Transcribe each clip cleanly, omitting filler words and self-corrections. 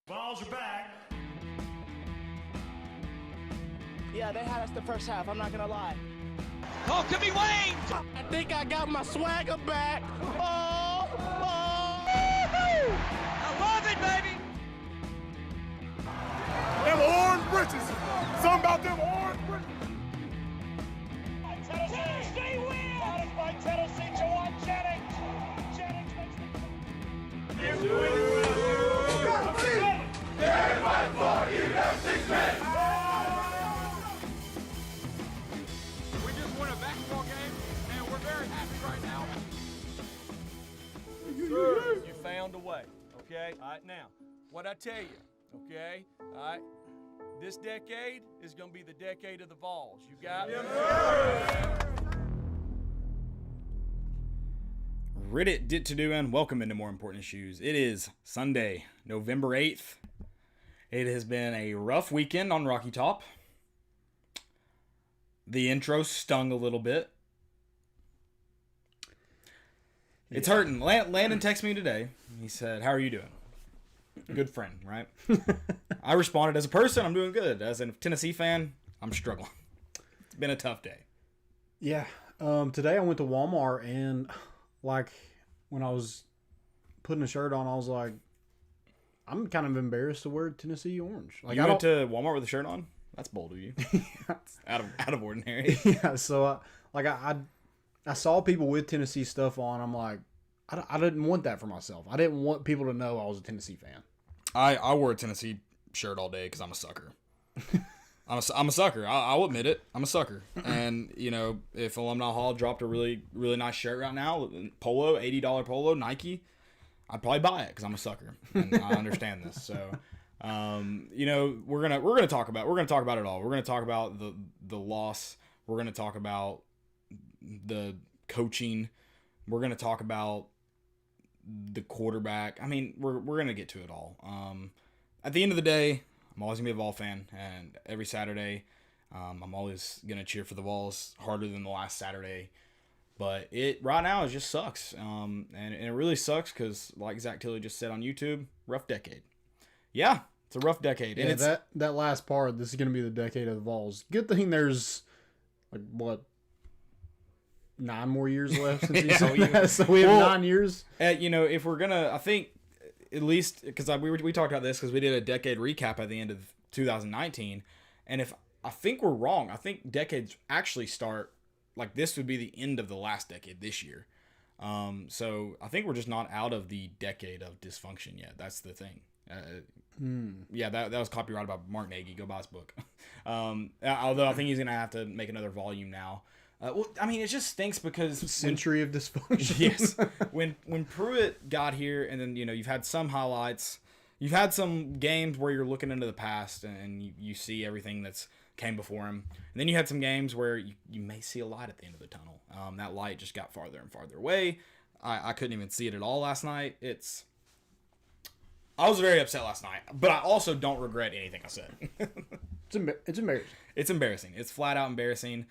Vols are back. Yeah, they had us the first half, I'm not gonna lie. Oh, could be Wayne! I think I got my swagger back. Oh! I love it, baby! Them orange britches. Something about them orange britches. Tennessee wins! Got it by Tennessee, Jawan Jennings. Jennings makes We just won a basketball game, and we're very happy right now. You found a way, okay? All right, now, what I tell you, okay? All right, this decade is going to be the decade of the Vols. You got me? Reddit did to do and welcome into More Important Issues. It is Sunday, November 8th. It has been a rough weekend on Rocky Top. The intro stung a little bit. It's hurting. Landon texted me today. He said, "How are you doing?" Good friend, right? I responded, as a person, I'm doing good. As a Tennessee fan, I'm struggling. It's been a tough day. Yeah. Today I went to Walmart and like when I was putting a shirt on, I was like, I'm kind of embarrassed to wear Tennessee orange. Like, You went to Walmart with a shirt on? That's bold of you. out of ordinary. Yeah. So I saw people with Tennessee stuff on. I'm like, I didn't want that for myself. I didn't want people to know I was a Tennessee fan. I wore a Tennessee shirt all day because I'm a sucker. I'm a sucker. I'll admit it. I'm a sucker. And, you know, if Alumni Hall dropped a really, really nice shirt right now, polo, $80 polo, Nike, I'd probably buy it because I'm a sucker. And I understand this. So, you know, we're gonna talk about it all. We're gonna talk about the loss. We're gonna talk about the coaching. We're gonna talk about the quarterback. I mean, we're gonna get to it all. At the end of the day, I'm always going to be a Vol fan, and every Saturday, I'm always going to cheer for the Vols harder than the last Saturday. But it right now, it just sucks. And it really sucks because, like Zach Tilley just said on YouTube, rough decade. Yeah, it's a rough decade. Yeah, And it's, that last part, this is going to be the decade of the Vols. Good thing there's, like, what, 9 more years left since he said that? So we have 9 years. You know, if we're going to, I think, at least, because we talked about this because we did a decade recap at the end of 2019, and if I think we're wrong, I think decades actually start, like this would be the end of the last decade this year. So I think we're just not out of the decade of dysfunction yet. That's the thing. Yeah, that was copyrighted by Mark Nagy. Go buy his book. Although I think he's going to have to make another volume now. Well, I mean, it just stinks because Century of dysfunction. Yes. When Pruitt got here, and then, you know, you've had some highlights. You've had some games where you're looking into the past and you see everything that's came before him. And then you had some games where you may see a light at the end of the tunnel. That light just got farther and farther away. I couldn't even see it at all last night. I was very upset last night, but I also don't regret anything I said. It's embarrassing. It's embarrassing. It's flat out embarrassing.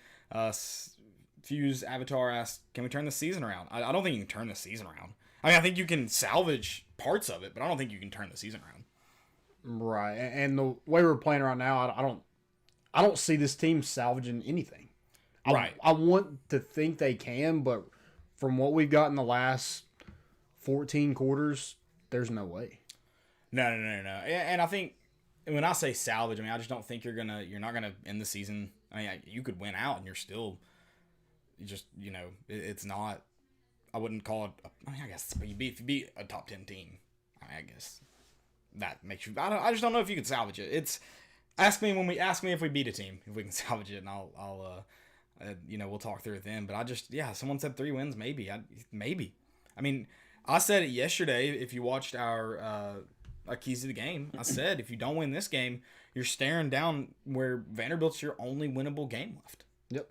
Fuse Avatar asked, can we turn the season around? I don't think you can turn the season around. I mean, I think you can salvage parts of it, but I don't think you can turn the season around. Right. And the way we're playing right now, I don't see this team salvaging anything. Right. I want to think they can, but from what we've got in the last 14 quarters, there's no way. No. And I think when I say salvage, I mean, I just don't think you're not gonna end the season. I mean, you could win out and you're still just, you know, it's not, I wouldn't call it, I mean, I guess if you beat a top 10 team, I guess that makes you, I just don't know if you can salvage it. It's, ask me if we beat a team, if we can salvage it, and I'll you know, we'll talk through it then. But someone said 3 wins, maybe. I mean, I said it yesterday, if you watched our keys to the game, I said, if you don't win this game, you're staring down where Vanderbilt's your only winnable game left. Yep.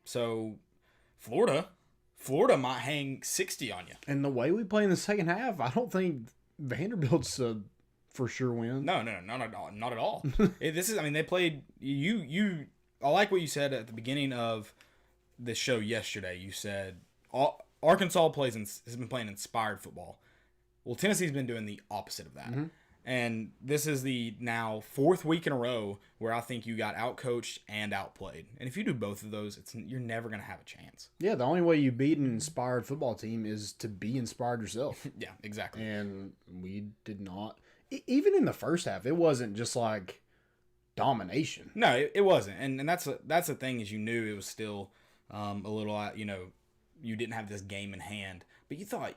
So, Florida might hang 60 on you. And the way we play in the second half, I don't think Vanderbilt's a for sure win. No, not at all. They played you. I like what you said at the beginning of the show yesterday. You said Arkansas has been playing inspired football. Well, Tennessee's been doing the opposite of that. Mm-hmm. And this is the now 4th week in a row where I think you got outcoached and outplayed. And if you do both of those, you're never going to have a chance. Yeah, the only way you beat an inspired football team is to be inspired yourself. Yeah, exactly. And we did not. Even in the first half, it wasn't just like domination. No, it wasn't. And that's the thing is you knew it was still a little, you didn't have this game in hand. But you thought,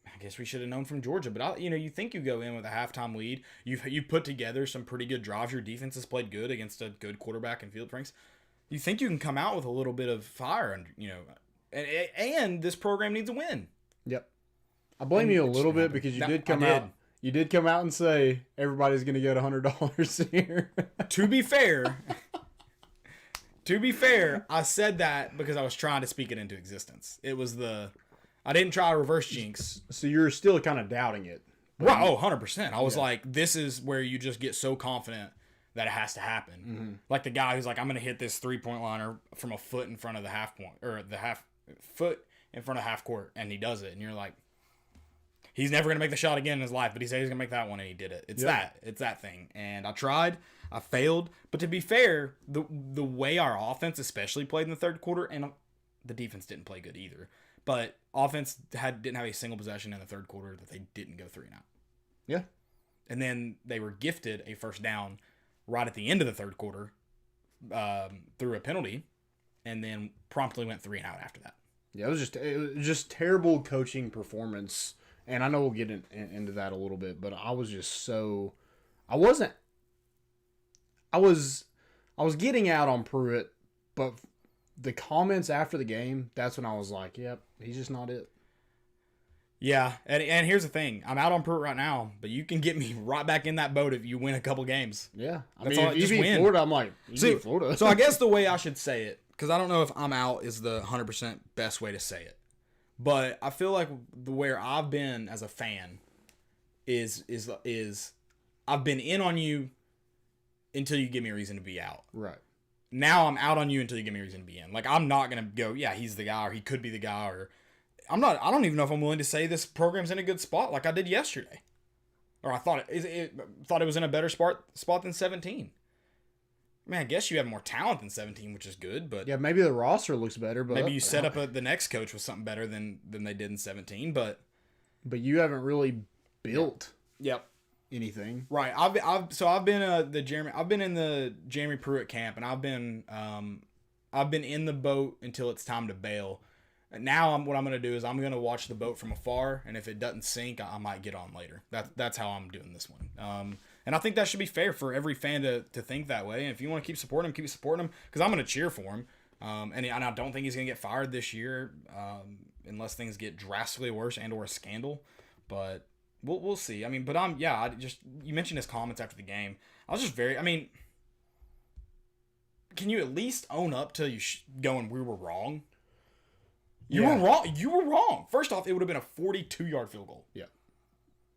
I guess we should have known from Georgia. But, you think you go in with a halftime lead. You put together some pretty good drives. Your defense has played good against a good quarterback in Field Franks. You think you can come out with a little bit of fire. And this program needs a win. Yep. I blame you a little bit because you did come out. You did come out and say everybody's going to get $100 here. To be fair, I said that because I was trying to speak it into existence. I didn't try to reverse jinx. So you're still kind of doubting it. Right. Oh, 100%. I was like, this is where you just get so confident that it has to happen. Mm-hmm. Like the guy who's like, I'm going to hit this 3-point liner from a foot in front of the half point, or the half foot in front of half court, and he does it. And you're like, he's never going to make the shot again in his life, but he said he's going to make that one, and he did it. It's that thing. And I tried. I failed. But to be fair, the way our offense especially played in the third quarter, and the defense didn't play good either, but offense didn't have a single possession in the third quarter that they didn't go 3 and out. Yeah. And then they were gifted a first down right at the end of the third quarter through a penalty, and then promptly went 3 and out after that. Yeah, it was just terrible coaching performance. And I know we'll get into that a little bit, but I was just so I was getting out on Pruitt, but the comments after the game, that's when I was like, yep, he's just not it. Yeah, and here's the thing. I'm out on Pruitt right now, but you can get me right back in that boat if you win a couple games. Yeah. If you beat Florida, I'm like, beat Florida. So I guess the way I should say it, because I don't know if I'm out is the 100% best way to say it. But I feel like where I've been as a fan is I've been in on you until you give me a reason to be out. Right. Now I'm out on you until you give me a reason to be in. Like, I'm not going to go, yeah, he's the guy, or he could be the guy, or I don't even know if I'm willing to say this program's in a good spot like I did yesterday. Or I thought it was in a better spot than 17. I mean, I guess you have more talent than 17, which is good, but yeah, maybe the roster looks better, but maybe you set up the next coach with something better than they did in 17, but you haven't really built anything. Right. I've been in the Jeremy Pruitt camp, and I've been in the boat until it's time to bail. And now what I'm going to do is I'm going to watch the boat from afar, and if it doesn't sink, I might get on later. That's how I'm doing this one. And I think that should be fair for every fan to think that way. And if you want to keep supporting him, because I'm going to cheer for him. And I don't think he's going to get fired this year unless things get drastically worse and or a scandal. But we'll see. I mean, but you mentioned his comments after the game. I was just can you at least own up to you going, we were wrong? You were wrong. You were wrong. First off, it would have been a 42-yard field goal. Yeah.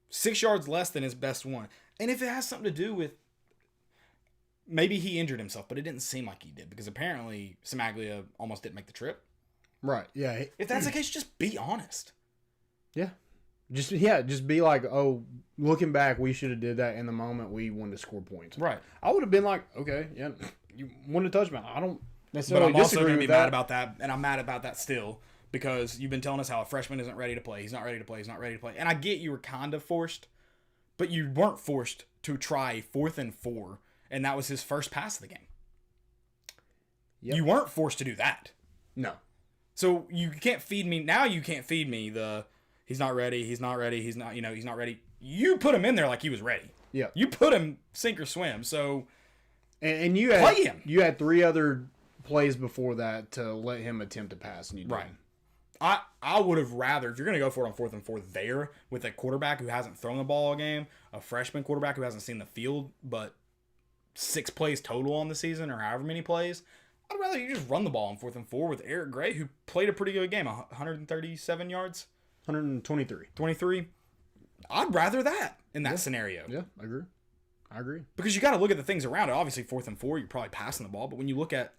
6 yards less than his best one. And if it has something to do with maybe he injured himself, but it didn't seem like he did because apparently Samaglia almost didn't make the trip. Right. Yeah. If that's the case, just be honest. Yeah. Just be like, oh, looking back, we should have did that in the moment we wanted to score points. Right. I would have been like, okay, yeah, you wanted to touch me. I don't But necessarily I'm also disagree going to with be that. mad about that, and I'm mad about that still because you've been telling us how a freshman isn't ready to play. He's not ready to play. He's not ready to play. And I get you were kind of forced, but you weren't forced to try a 4th and 4, and that was his first pass of the game. Yep. You weren't forced to do that. No. So you can't feed me. Now you can't feed me the he's not ready, he's not ready, he's not ready. You put him in there like he was ready. Yeah. You put him sink or swim. So and you play him. You had 3 other plays before that to let him attempt a pass, and you didn't. Right. I would have rather, if you're going to go for it on 4th and 4 there with a quarterback who hasn't thrown the ball all game, a freshman quarterback who hasn't seen the field, but 6 plays total on the season or however many plays, I'd rather you just run the ball on 4th and 4 with Eric Gray, who played a pretty good game, 137 yards? 123. 23? I'd rather that in that scenario. Yeah, I agree. Because you got to look at the things around it. Obviously, 4th and 4, you're probably passing the ball, but when you look at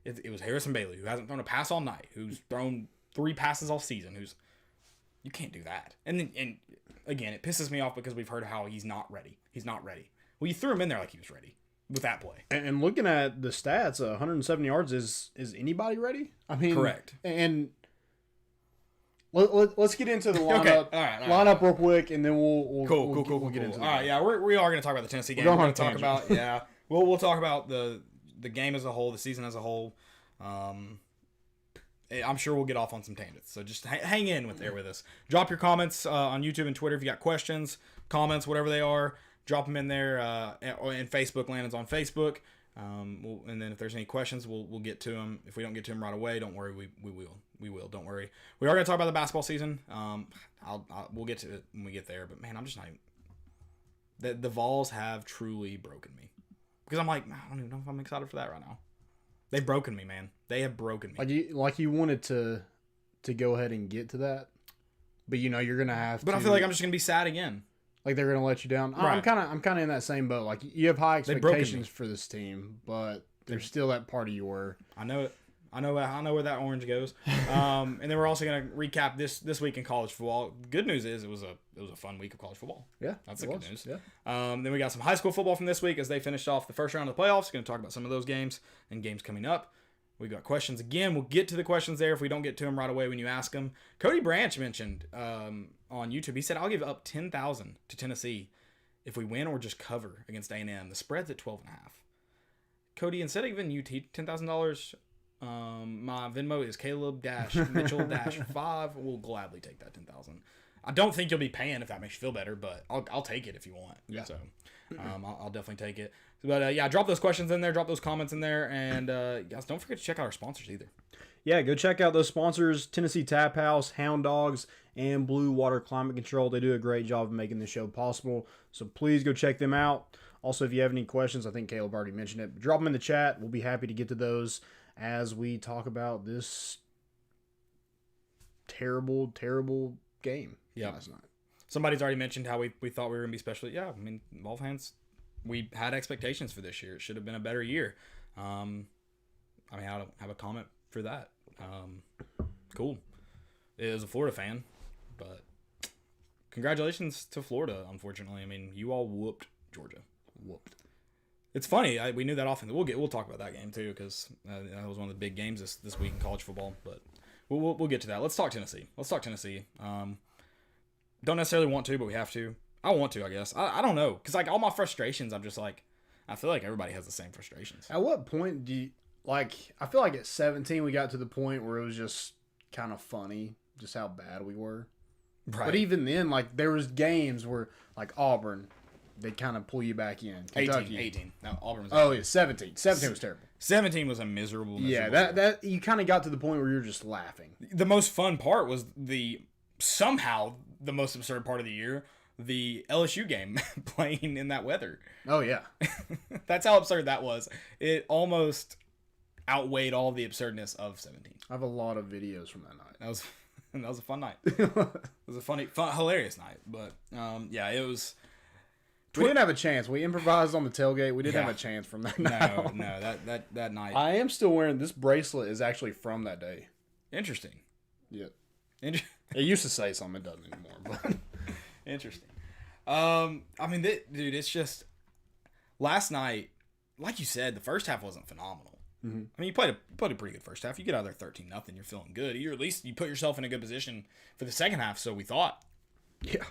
it was Harrison Bailey, who hasn't thrown a pass all night, who's thrown 3 passes all season, who's You can't do that. And again, it pisses me off because we've heard how he's not ready. He's not ready. Well, you threw him in there like he was ready with that play. And looking at the stats, 107 yards is anybody ready? I mean, correct. And let's get into the lineup. Okay. All right. Lineup real quick, and then we'll get into All right, yeah, we are going to talk about the Tennessee game. We're going to talk about we'll talk about the game as a whole, the season as a whole. I'm sure we'll get off on some tangents, so just hang in with us. Drop your comments on YouTube and Twitter if you got questions, comments, whatever they are. Drop them in there. And Facebook, Landon's on Facebook. And then if there's any questions, we'll get to them. If we don't get to them right away, don't worry, we will. Don't worry. We are going to talk about the basketball season. We'll get to it when we get there. But man, I'm just not even. The Vols have truly broken me because I'm like, I don't even know if I'm excited for that right now. They've broken me, man. They have broken me. Like you wanted to go ahead and get to that, but you're gonna have. But I feel like I'm just gonna be sad again. Like they're gonna let you down. Right. I'm kind of in that same boat. Like you have high expectations for this team, but there's still that part of you where I know it. I know where that orange goes. And then we're also gonna recap this week in college football. Good news is it was a fun week of college football. Yeah, that's the good news. Yeah. Then we got some high school football from this week as they finished off the first round of the playoffs. Going to talk about some of those games and games coming up. We got questions again. We'll get to the questions there if we don't get to them right away when you ask them. Cody Branch mentioned on YouTube. He said, "I'll give up $10,000 to Tennessee if we win or just cover against A&M. The spread's at 12.5." Cody, instead of giving you $10,000. My Venmo is Caleb-Mitchell-5. We'll gladly take that $10,000. I don't think you'll be paying if that makes you feel better, but I'll take it if you want. Yeah. So I'll definitely take it. But yeah, drop those questions in there, drop those comments in there, and guys, don't forget to check out our sponsors either. Yeah, go check out those sponsors: Tennessee Tap House, Hound Dogs, and Blue Water Climate Control. They do a great job of making the show possible. So please go check them out. Also, if you have any questions, I think Caleb already mentioned it, drop them in the chat. We'll be happy to get to those as we talk about this terrible, terrible game last night. Somebody's already mentioned how we thought we were going to be special. Yeah, I mean, Vol fans, we had expectations for this year. It should have been a better year. I mean, I don't have a comment for that. Cool. As a Florida fan, but congratulations to Florida, unfortunately. I mean, you all whooped Georgia. It's funny. We knew that offense. We'll talk about that game too because that was one of the big games this week in college football. But we'll get to that. Let's talk Tennessee. Don't necessarily want to, but we have to. I want to, I guess. I don't know because like all my frustrations, I'm just like I feel like everybody has the same frustrations. At what point do you like? I feel like at 17 we got to the point where it was just kind of funny just how bad we were. Right. But even then, like there was games where like Auburn. They kind of pull you back in. Kentucky. 18. No, Auburn was 18. Oh, yeah, 17. 17 was terrible. 17 was a miserable yeah, year. that you kind of got to the point where you're just laughing. The most fun part was somehow the most absurd part of the year, the LSU game playing in that weather. Oh, yeah. That's how absurd that was. It almost outweighed all the absurdness of 17. I have a lot of videos from that night. That was a fun night. It was a fun, hilarious night. But, yeah, it was... We didn't have a chance. We improvised on the tailgate. We didn't have a chance from that night. No, that night. I am still wearing this bracelet. Is actually from that day. Interesting. Yeah. It used to say something. It doesn't anymore. But interesting. I mean, dude, it's just last night. Like you said, the first half wasn't phenomenal. Mm-hmm. I mean, you played a pretty good first half. You get out there 13-0. You're feeling good. At least you put yourself in a good position for the second half. So we thought. Yeah.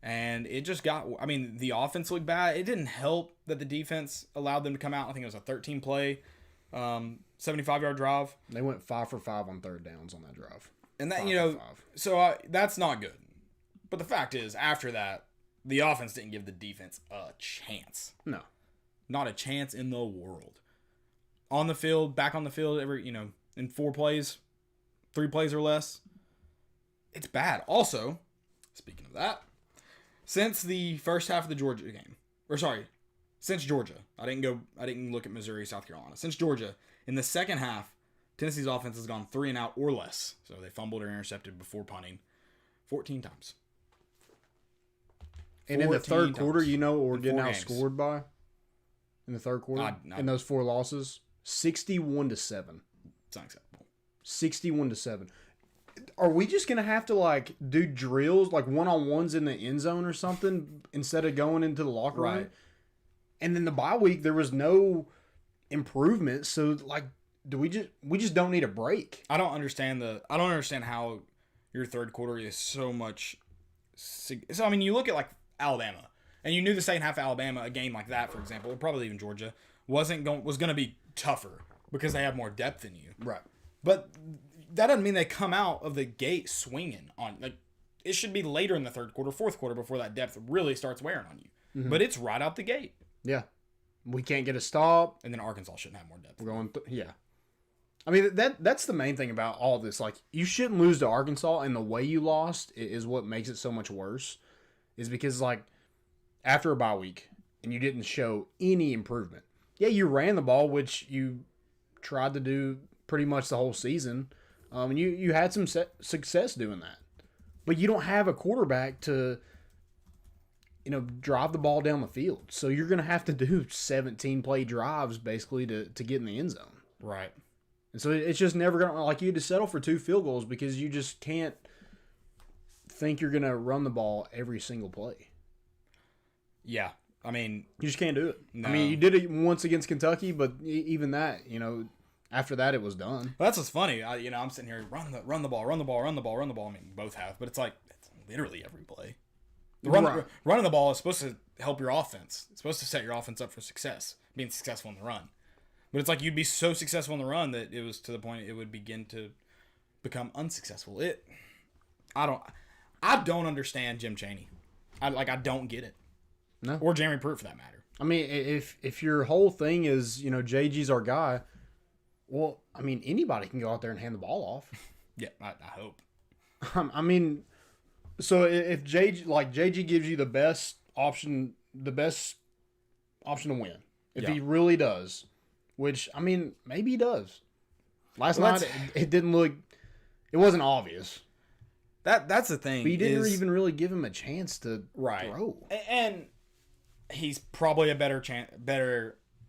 And it just got, I mean, the offense looked bad. It didn't help that the defense allowed them to come out. I think it was a 13-play, 75-yard drive. They went 5 for 5 on third downs on that drive. And that, so that's not good. But the fact is, after that, the offense didn't give the defense a chance. No. Not a chance in the world. On the field, back on the field, in 4 plays, 3 plays or less. It's bad. Also, speaking of that, since the first half of the Georgia game, since Georgia, I didn't look at Missouri, South Carolina. Since Georgia, in the second half, Tennessee's offense has gone 3 and out or less. So they fumbled or intercepted before punting 14 times. And in the third quarter, what we're getting outscored by? In the third quarter? In those 4 losses? 61-7. It's unacceptable. 61-7. are we just gonna have to like do drills like one-on-ones in the end zone or something instead of going into the locker room? Right. And then the bye week there was no improvement, so like we just don't need a break. I don't understand how your third quarter is so much. So I mean, you look at like Alabama, and you knew the second half of Alabama, a game like that, for example, or probably even Georgia, was going to be tougher because they have more depth than you. Right. But that doesn't mean they come out of the gate swinging on. Like, it should be later in the third quarter, fourth quarter before that depth really starts wearing on you. But it's right out the gate. Yeah. We can't get a stop. And then Arkansas shouldn't have more depth. We're going yeah. I mean, that's the main thing about all this. Like, you shouldn't lose to Arkansas, and the way you lost is what makes it so much worse. Is because, like, after a bye week, and you didn't show any improvement. Yeah, you ran the ball, which you tried to do pretty much the whole season. And you had some success doing that. But you don't have a quarterback to, drive the ball down the field. So you're going to have to do 17-play drives, basically, to get in the end zone. Right. And so it's just never going to, like, you had to settle for 2 field goals because you just can't think you're going to run the ball every single play. Yeah. I mean, you just can't do it. No. I mean, you did it once against Kentucky, but even that, after that it was done. Well, that's what's funny. I'm sitting here, run the ball. I mean, both have, but it's like, it's literally every play. Running the ball is supposed to help your offense. It's supposed to set your offense up for success, being successful in the run. But it's like you'd be so successful in the run that it was to the point it would begin to become unsuccessful. I don't understand Jim Chaney. I don't get it. No. Or Jeremy Pruitt for that matter. I mean, if your whole thing is, JG's our guy, well, I mean, anybody can go out there and hand the ball off. Yeah, I hope. I mean, so if JG gives you the best option to win, if he really does, which, I mean, maybe he does. Last night, it didn't look, it wasn't obvious. That's the thing. But you didn't even really give him a chance to throw. And he's probably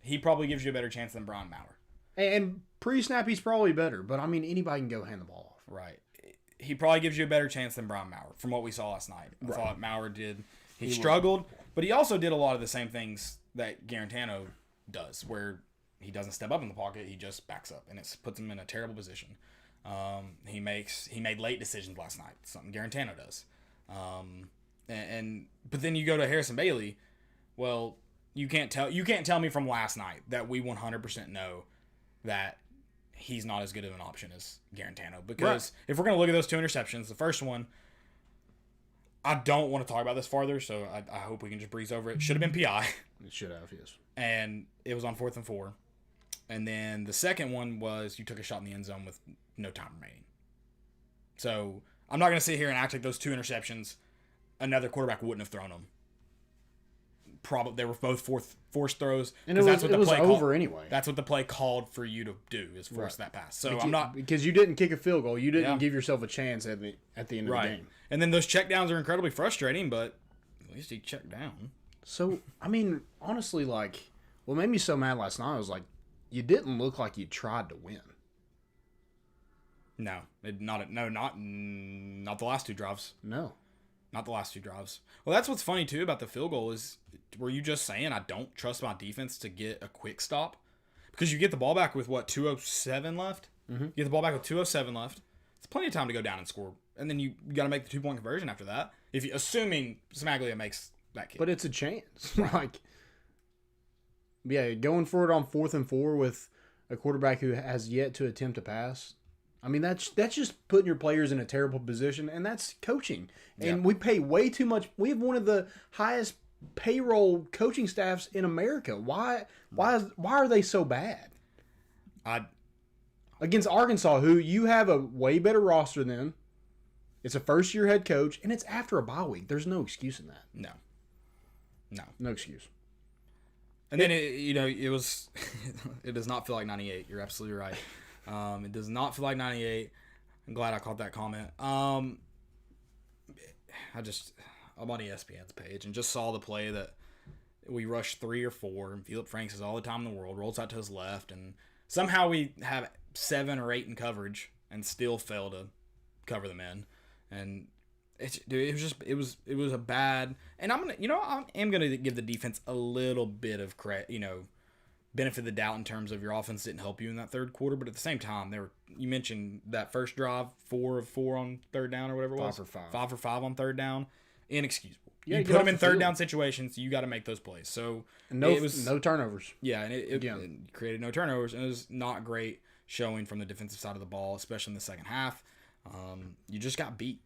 he probably gives you a better chance than Brian Maurer. And pre-snap, he's probably better. But, I mean, anybody can go hand the ball off. Right. He probably gives you a better chance than Brian Maurer from what we saw last night. I thought Maurer did. He struggled, but he also did a lot of the same things that Garantano does, where he doesn't step up in the pocket, he just backs up, and it puts him in a terrible position. He made late decisions last night, something Garantano does. But then you go to Harrison Bailey. Well, you can't tell me from last night that we 100% know that he's not as good of an option as Garantano. Because if we're going to look at those 2 interceptions, the first one, I don't want to talk about this farther, so I hope we can just breeze over it. Should have been PI. It should have, yes. And it was on 4th and 4. And then the second one was you took a shot in the end zone with no time remaining. So I'm not going to sit here and act like those 2 interceptions, another quarterback wouldn't have thrown them. Probably they were both forced throws, and it was over anyway. That's what the play called for you to do, is force that pass. So because you didn't kick a field goal, you didn't give yourself a chance at the end of the game. And then those checkdowns are incredibly frustrating, but at least he checked down. So I mean, honestly, like what made me so mad last night was like you didn't look like you tried to win. No, not the last 2 drives. No. Not the last 2 drives. Well, that's what's funny, too, about the field goal is, were you just saying I don't trust my defense to get a quick stop? Because you get the ball back with, 2:07 left? Mm-hmm. You get the ball back with 2:07 left. It's plenty of time to go down and score. And then you got to make the 2-point conversion after that. Assuming Smaglia makes that kick. But it's a chance. Going for it on 4th and 4 with a quarterback who has yet to attempt a pass. I mean, that's just putting your players in a terrible position, and that's coaching. And we pay way too much. We have one of the highest payroll coaching staffs in America. Why are they so bad? Against Arkansas, who you have a way better roster than. It's a first-year head coach, and it's after a bye week. There's no excuse in that. No excuse. And then it was. It does not feel like '98. You're absolutely right. It does not feel like 98. I'm glad I caught that comment. I'm on ESPN's page and just saw the play that we rushed 3 or 4, and Philip Franks has all the time in the world, rolls out to his left, and somehow we have 7 or 8 in coverage and still fail to cover them in, and it was a bad. And I am gonna give the defense a little bit of credit, benefit of the doubt in terms of your offense didn't help you in that third quarter, but at the same time, you mentioned that first drive, 4 of 4 on third down or whatever it was. 5 for 5. 5 for 5 on third down. Inexcusable. Yeah, you put them in third down situations, you got to make those plays. So no turnovers. Yeah, and it created no turnovers, and it was not great showing from the defensive side of the ball, especially in the second half. You just got beat.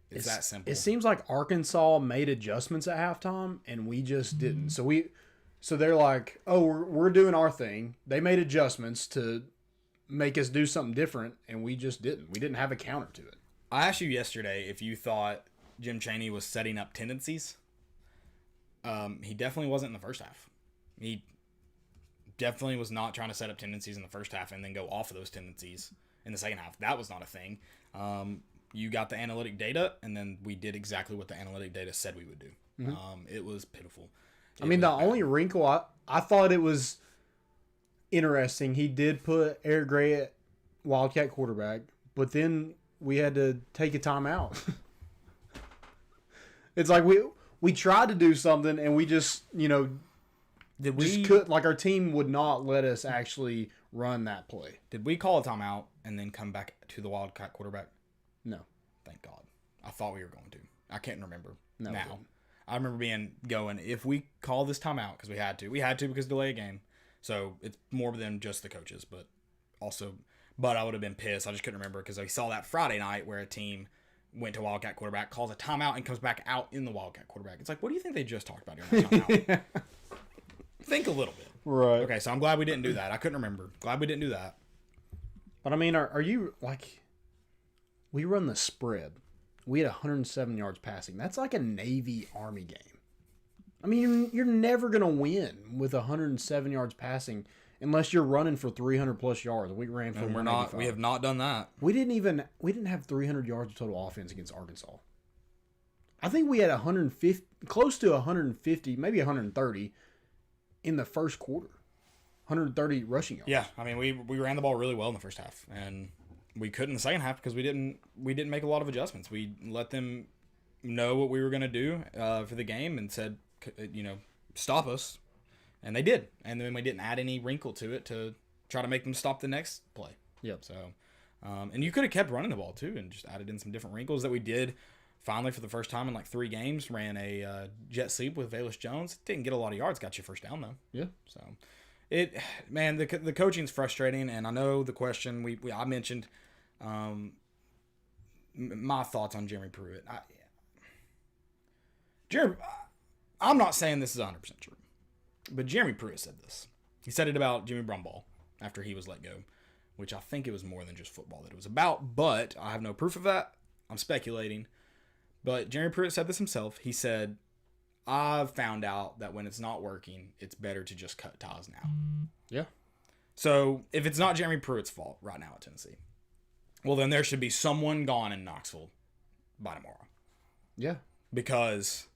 It's that simple. It seems like Arkansas made adjustments at halftime, and we just didn't. So they're like, oh, we're doing our thing. They made adjustments to make us do something different, and we just didn't. We didn't have a counter to it. I asked you yesterday if you thought Jim Chaney was setting up tendencies. He definitely wasn't in the first half. He definitely was not trying to set up tendencies in the first half and then go off of those tendencies in the second half. That was not a thing. You got the analytic data, and then we did exactly what the analytic data said we would do. Mm-hmm. It was pitiful. The only wrinkle, I thought it was interesting. He did put Eric Gray at Wildcat quarterback, but then we had to take a timeout. It's like we tried to do something, and we just, couldn't. Like, our team would not let us actually run that play. Did we call a timeout and then come back to the Wildcat quarterback? No. Thank God. I thought we were going to. I can't remember now. I remember going, if we call this timeout, because we had to because delay a game. So it's more than just the coaches, but I would have been pissed. I just couldn't remember because I saw that Friday night where a team went to Wildcat quarterback, calls a timeout, and comes back out in the Wildcat quarterback. It's like, what do you think they just talked about during that timeout? Think a little bit. Right. Okay, so I'm glad we didn't do that. I couldn't remember. Glad we didn't do that. But, are you, like, we run the spread. We had 107 yards passing. That's like a Navy-Army game. You're never going to win with 107 yards passing unless you're running for 300-plus yards. We ran for 185. We have not done that. We didn't have 300 yards of total offense against Arkansas. I think we had 150, close to 150, maybe 130 in the first quarter. 130 rushing yards. Yeah, we ran the ball really well in the first half, and we couldn't in the second half because we didn't make a lot of adjustments. We let them know what we were going to do for the game and said, stop us, and they did. And then we didn't add any wrinkle to it to try to make them stop the next play. Yep. So, and you could have kept running the ball too and just added in some different wrinkles that we did. Finally, for the first time in like 3 games, ran a jet sweep with Velus Jones. Didn't get a lot of yards. Got you first down though. Yeah. So, the coaching's frustrating, and I know the question I mentioned. My thoughts on Jeremy Pruitt. I'm not saying this is 100% true, but Jeremy Pruitt said this. He said it about Jimmy Brumball after he was let go, which I think it was more than just football that it was about, but I have no proof of that. I'm speculating. But Jeremy Pruitt said this himself. He said, I've found out that when it's not working, it's better to just cut ties now. Yeah. So if it's not Jeremy Pruitt's fault right now at Tennessee, well, then there should be someone gone in Knoxville by tomorrow. Yeah. Because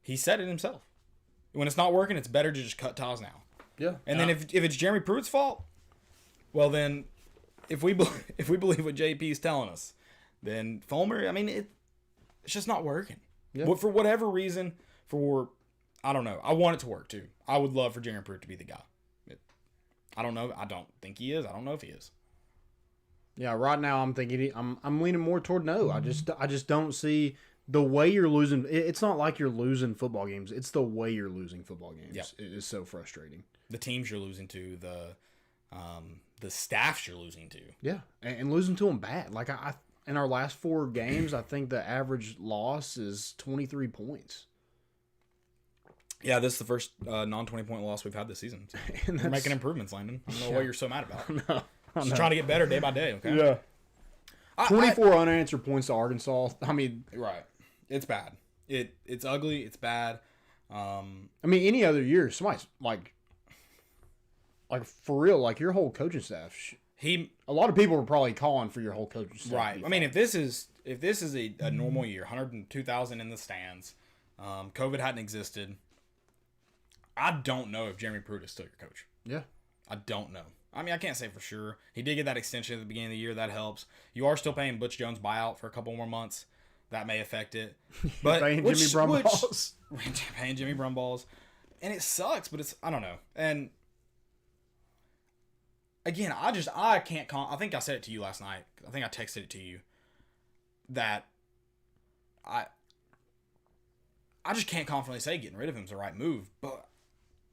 he said it himself. When it's not working, it's better to just cut ties now. Yeah. And then if it's Jeremy Pruitt's fault, well, then if we believe what JP is telling us, then Fulmer, it's just not working. Yeah. For whatever reason, I don't know. I want it to work too. I would love for Jeremy Pruitt to be the guy. I don't know. I don't think he is. I don't know if he is. Yeah, right now I'm thinking I'm leaning more toward no. I just don't see the way you're losing. It's not like you're losing football games. It's the way you're losing football games. Yep. It is so frustrating. The teams you're losing to, the staffs you're losing to. Yeah, and losing to them bad. Like I in our last 4 games, I think the average loss is 23 points. Yeah, this is the first non-20-point loss we've had this season. So we're making improvements, Landon. I don't know what you're so mad about. No. Just trying to get better day by day, okay? Yeah. 24 unanswered points to Arkansas. Right. It's bad. It's ugly. It's bad. Any other year, somebody's like for real, like your whole coaching staff. A lot of people are probably calling for your whole coaching staff. Right. If this is a normal year, 102,000 in the stands, COVID hadn't existed. I don't know if Jeremy Pruitt is still your coach. Yeah. I don't know. I mean, I can't say for sure. He did get that extension at the beginning of the year. That helps. You are still paying Butch Jones buyout for a couple more months. That may affect it. But paying Jimmy Brumballs. Paying Jimmy Brumballs. And it sucks, but I don't know. And again, I can't, I think I said it to you last night. I think I texted it to you that I just can't confidently say getting rid of him is the right move, but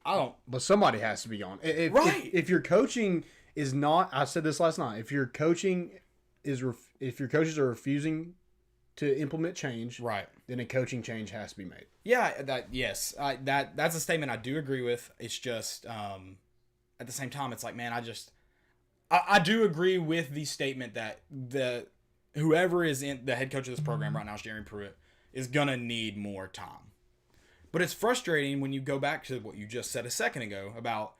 I don't. But somebody has to be gone. Right. If your coaching is not, I said this last night. If your coaching if your coaches are refusing to implement change, right, then a coaching change has to be made. Yeah, that's a statement I do agree with. It's just at the same time, it's like, man, I do agree with the statement that whoever is in the head coach of this program right now, is Jeremy Pruitt, is gonna need more time. But it's frustrating when you go back to what you just said a second ago about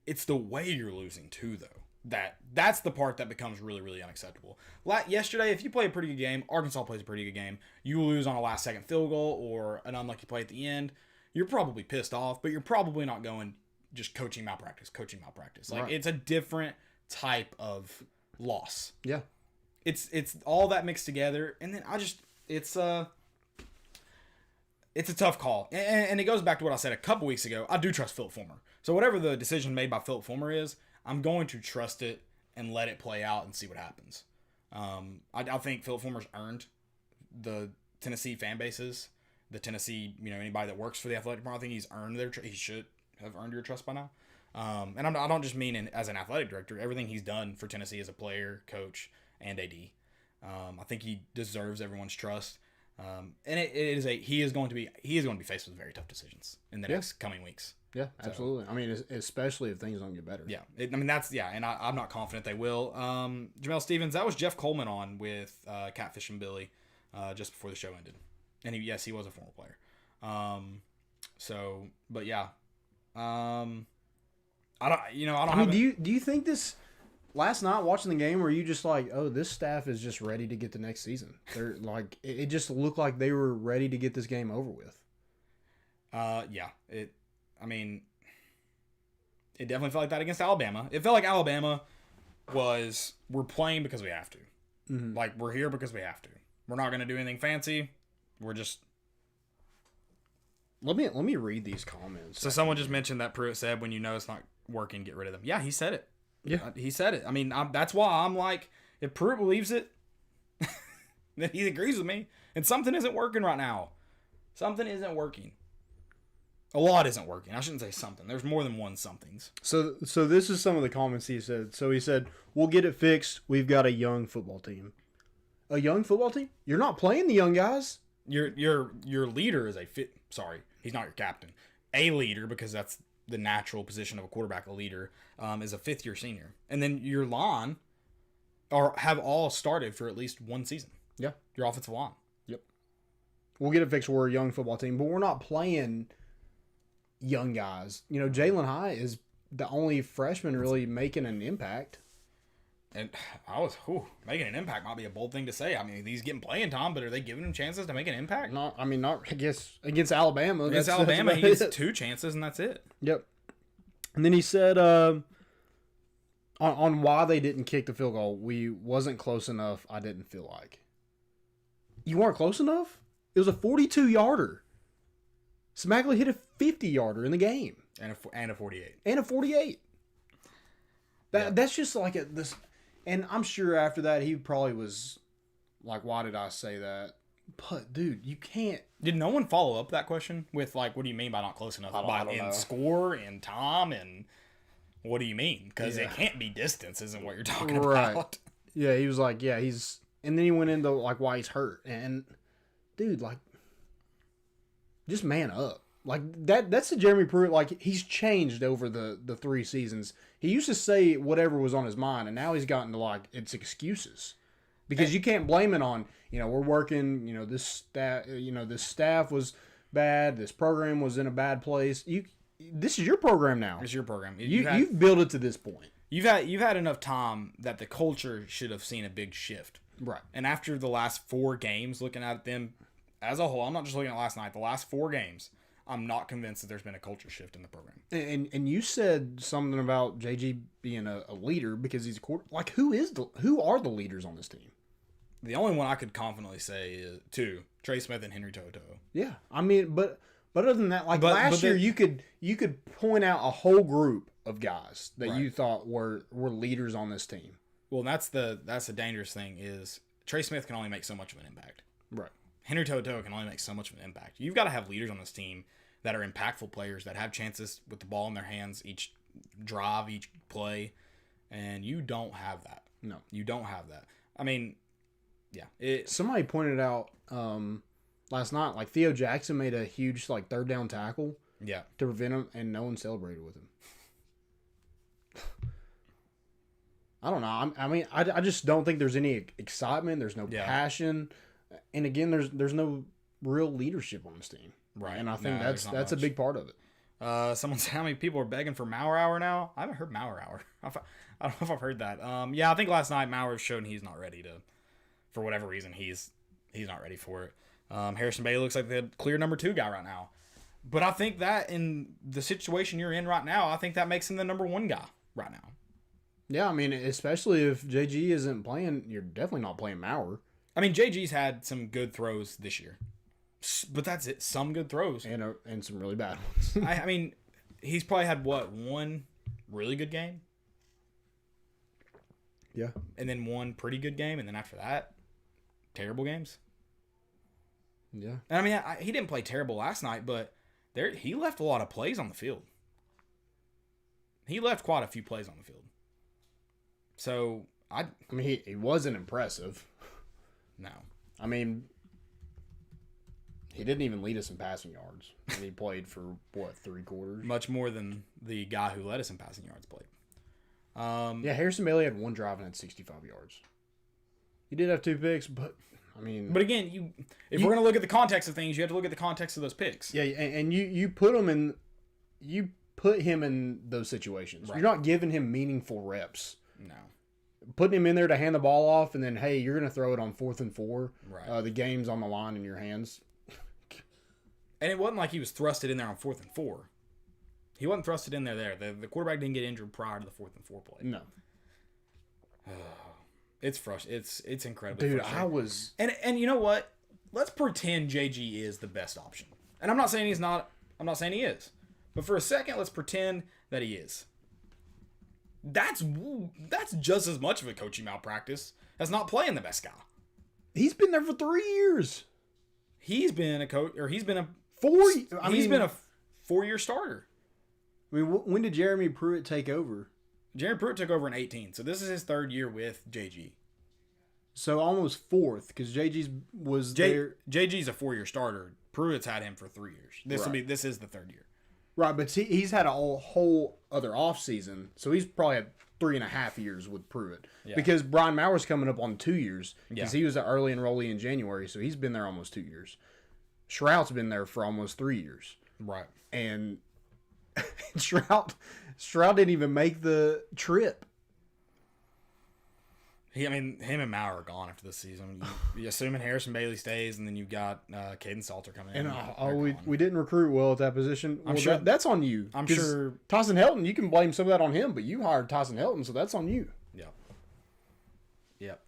it's the way you're losing too, though. That's the part that becomes really, really unacceptable. Yesterday, if you play a pretty good game, Arkansas plays a pretty good game, you lose on a last-second field goal or an unlucky play at the end, you're probably pissed off, but you're probably not going just coaching malpractice. Like, right. It's a different type of loss. Yeah. It's all that mixed together, and then it's a tough call. And it goes back to what I said a couple weeks ago. I do trust Philip Fulmer. So whatever the decision made by Philip Fulmer is, I'm going to trust it and let it play out and see what happens. I think Philip Fulmer's earned the Tennessee fan bases, the Tennessee, anybody that works for the athletic department. I think he's earned he should have earned your trust by now. And I don't just mean as an athletic director. Everything he's done for Tennessee as a player, coach, and AD. I think he deserves everyone's trust. And he is going to be faced with very tough decisions in the next coming weeks. Yeah, absolutely. I mean, especially if things don't get better. Yeah. And I'm not confident they will. Jamel Stevens, that was Jeff Coleman on with Catfish and Billy just before the show ended. And he was a former player. But yeah. Do you think this last night watching the game, were you just like, oh, this staff is just ready to get the next season? They're like, it just looked like they were ready to get this game over with. Yeah. It definitely felt like that against Alabama. It felt like Alabama we're playing because we have to. Mm-hmm. Like, we're here because we have to. We're not going to do anything fancy. We're just... Let me read these comments. So someone just mentioned that Pruitt said, when you know it's not working, get rid of them. Yeah, he said it. Yeah. He said it. I mean, that's why I'm like, if Pruitt believes it, then he agrees with me. And something isn't working right now. Something isn't working. A lot isn't working. I shouldn't say something. There's more than one somethings. So this is some of the comments he said. So he said, we'll get it fixed. We've got a young football team. A young football team? You're not playing the young guys. Your leader is sorry, he's not your captain. A leader, because that's the natural position of a quarterback, a leader, is a fifth-year senior. And then your line have all started for at least one season. Yeah. Your offensive line. Yep. We'll get it fixed. We're a young football team, but we're not playing young guys. Jalen High is the only freshman really making an impact. And making an impact might be a bold thing to say. I mean, he's getting playing time, but are they giving him chances to make an impact? Not I guess against Alabama. Against Alabama, he gets 2 chances and that's it. Yep. And then he said on why they didn't kick the field goal, we wasn't close enough. I didn't feel like. You weren't close enough? It was a 42-yarder. Smackley hit a 50-yarder in the game. And a 48. And a 48. That's just like this. And I'm sure after that, he probably was like, why did I say that? But, dude, you can't. Did no one follow up that question with, like, what do you mean by not close enough? I don't know. Score, in time, and what do you mean? Because it can't be distance, isn't what you're talking right. about. Yeah, he was like, he's. And then he went into, like, why he's hurt. And, dude, like, just man up. Like, that's the Jeremy Pruitt. Like, he's changed over the 3 seasons. He used to say whatever was on his mind, and now he's gotten to, like, it's excuses. Because you can't blame it on, we're working, this staff was bad, this program was in a bad place. This is your program now. It's your program. You've built it to this point. You've had enough time that the culture should have seen a big shift. Right. And after the last 4 games, looking at them as a whole, I'm not just looking at last night, the last 4 games, I'm not convinced that there's been a culture shift in the program. And you said something about JG being a leader because he's a quarter. Like, who are the leaders on this team? The only one I could confidently say is two: Trey Smith and Henry To'oTo'o. Yeah, I mean, but other than that, like But last year, then- you could point out a whole group of guys that Right. you thought were leaders on this team. Well, that's the dangerous thing is Trey Smith can only make so much of an impact. Right. Henry To'oTo'o can only make so much of an impact. You've got to have leaders on this team that are impactful players that have chances with the ball in their hands each drive, each play, and you don't have that. No. You don't have that. I mean, yeah. Somebody pointed out last night, like Theo Jackson made a huge like third down tackle Yeah. to prevent him, and no one celebrated with him. I don't know. I mean, I just don't think there's any excitement. There's no Yeah. passion, and again, there's no real leadership on this team. Right. And I think No, that's there's not a much. big part of it. Someone said how many people are begging for Mauer Hour now? I haven't heard Mauer Hour. I don't know if I've heard that. Yeah, I think last night Mauer showed he's not ready to, for whatever reason, he's not ready for it. Harrison Bailey looks like the clear number 2 guy right now. But I think that in the situation you're in right now, I think that makes him the number 1 guy right now. Yeah, I mean, especially if JG isn't playing, you're definitely not playing Maurer. I mean, JG's had some good throws this year. But that's it. Some good throws. And some really bad ones. I mean, he's probably had, one really good game? Yeah. And then one pretty good game. And then after that, terrible games. Yeah. And I mean, he didn't play terrible last night, but he left a lot of plays on the field. He left quite a few plays on the field. So, I mean, he wasn't impressive. No. I mean, he didn't even lead us in passing yards. And he played for, 3 quarters? Much more than the guy who led us in passing yards played. Yeah, Harrison Bailey had 1 drive and had 65 yards. He did have 2 picks, but, I mean... But again, if we're going to look at the context of things, you have to look at the context of those picks. Yeah, and you put him in... You put him in those situations. Right. You're not giving him meaningful reps. No. Putting him in there to hand the ball off, and then, hey, you're going to throw it on 4th and 4. Right. The game's on the line in your hands. And it wasn't like he was thrusted in there on 4th and 4. He wasn't thrusted in there. The quarterback didn't get injured prior to the 4th and 4 play. No. It's frustrating. It's incredibly Dude, frustrating. I was... And you know what? Let's pretend JG is the best option. And I'm not saying he's not. I'm not saying he is. But for a second, let's pretend that he is. That's just as much of a coaching malpractice as not playing the best guy. He's been there for 3 years. He's been a coach, or he's been a 4... he's been a 4-year starter. I mean, when did Jeremy Pruitt take over? Jeremy Pruitt took over in 2018, so this is his 3rd year with JG. So almost 4th, because JG's was there. JG's a 4-year starter. Pruitt's had him for 3 years. This is the 3rd year. Right, but he's had a whole other offseason, so he's probably had 3.5 years with Pruitt. Yeah. Because Brian Maurer's coming up on 2 years, because Yeah. he was an early enrollee in January, so he's been there almost 2 years. Shrout's been there for almost 3 years. Right. And Shrout didn't even make the trip. Him and Maurer are gone after this season. You assuming Harrison Bailey stays, and then you've got Caden Salter coming in. And we didn't recruit well at that position. Well, sure- that's on you. I'm 'Cause sure- Tyson Helton, you can blame some of that on him, but you hired Tyson Helton, so that's on you. Yep.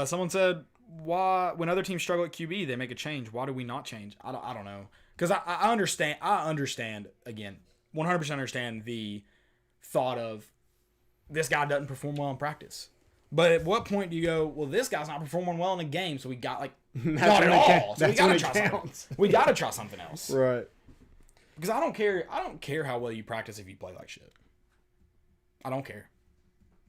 Someone said, why, when other teams struggle at QB, they make a change. Why do we not change? I don't know. Because I understand, again, 100% understand the thought of this guy doesn't perform well in practice. But at what point do you go, well, this guy's not performing well in a game, so we got, not at all. So we got to try something. We got to try something else. Right. Because I don't care how well you practice if you play like shit. I don't care.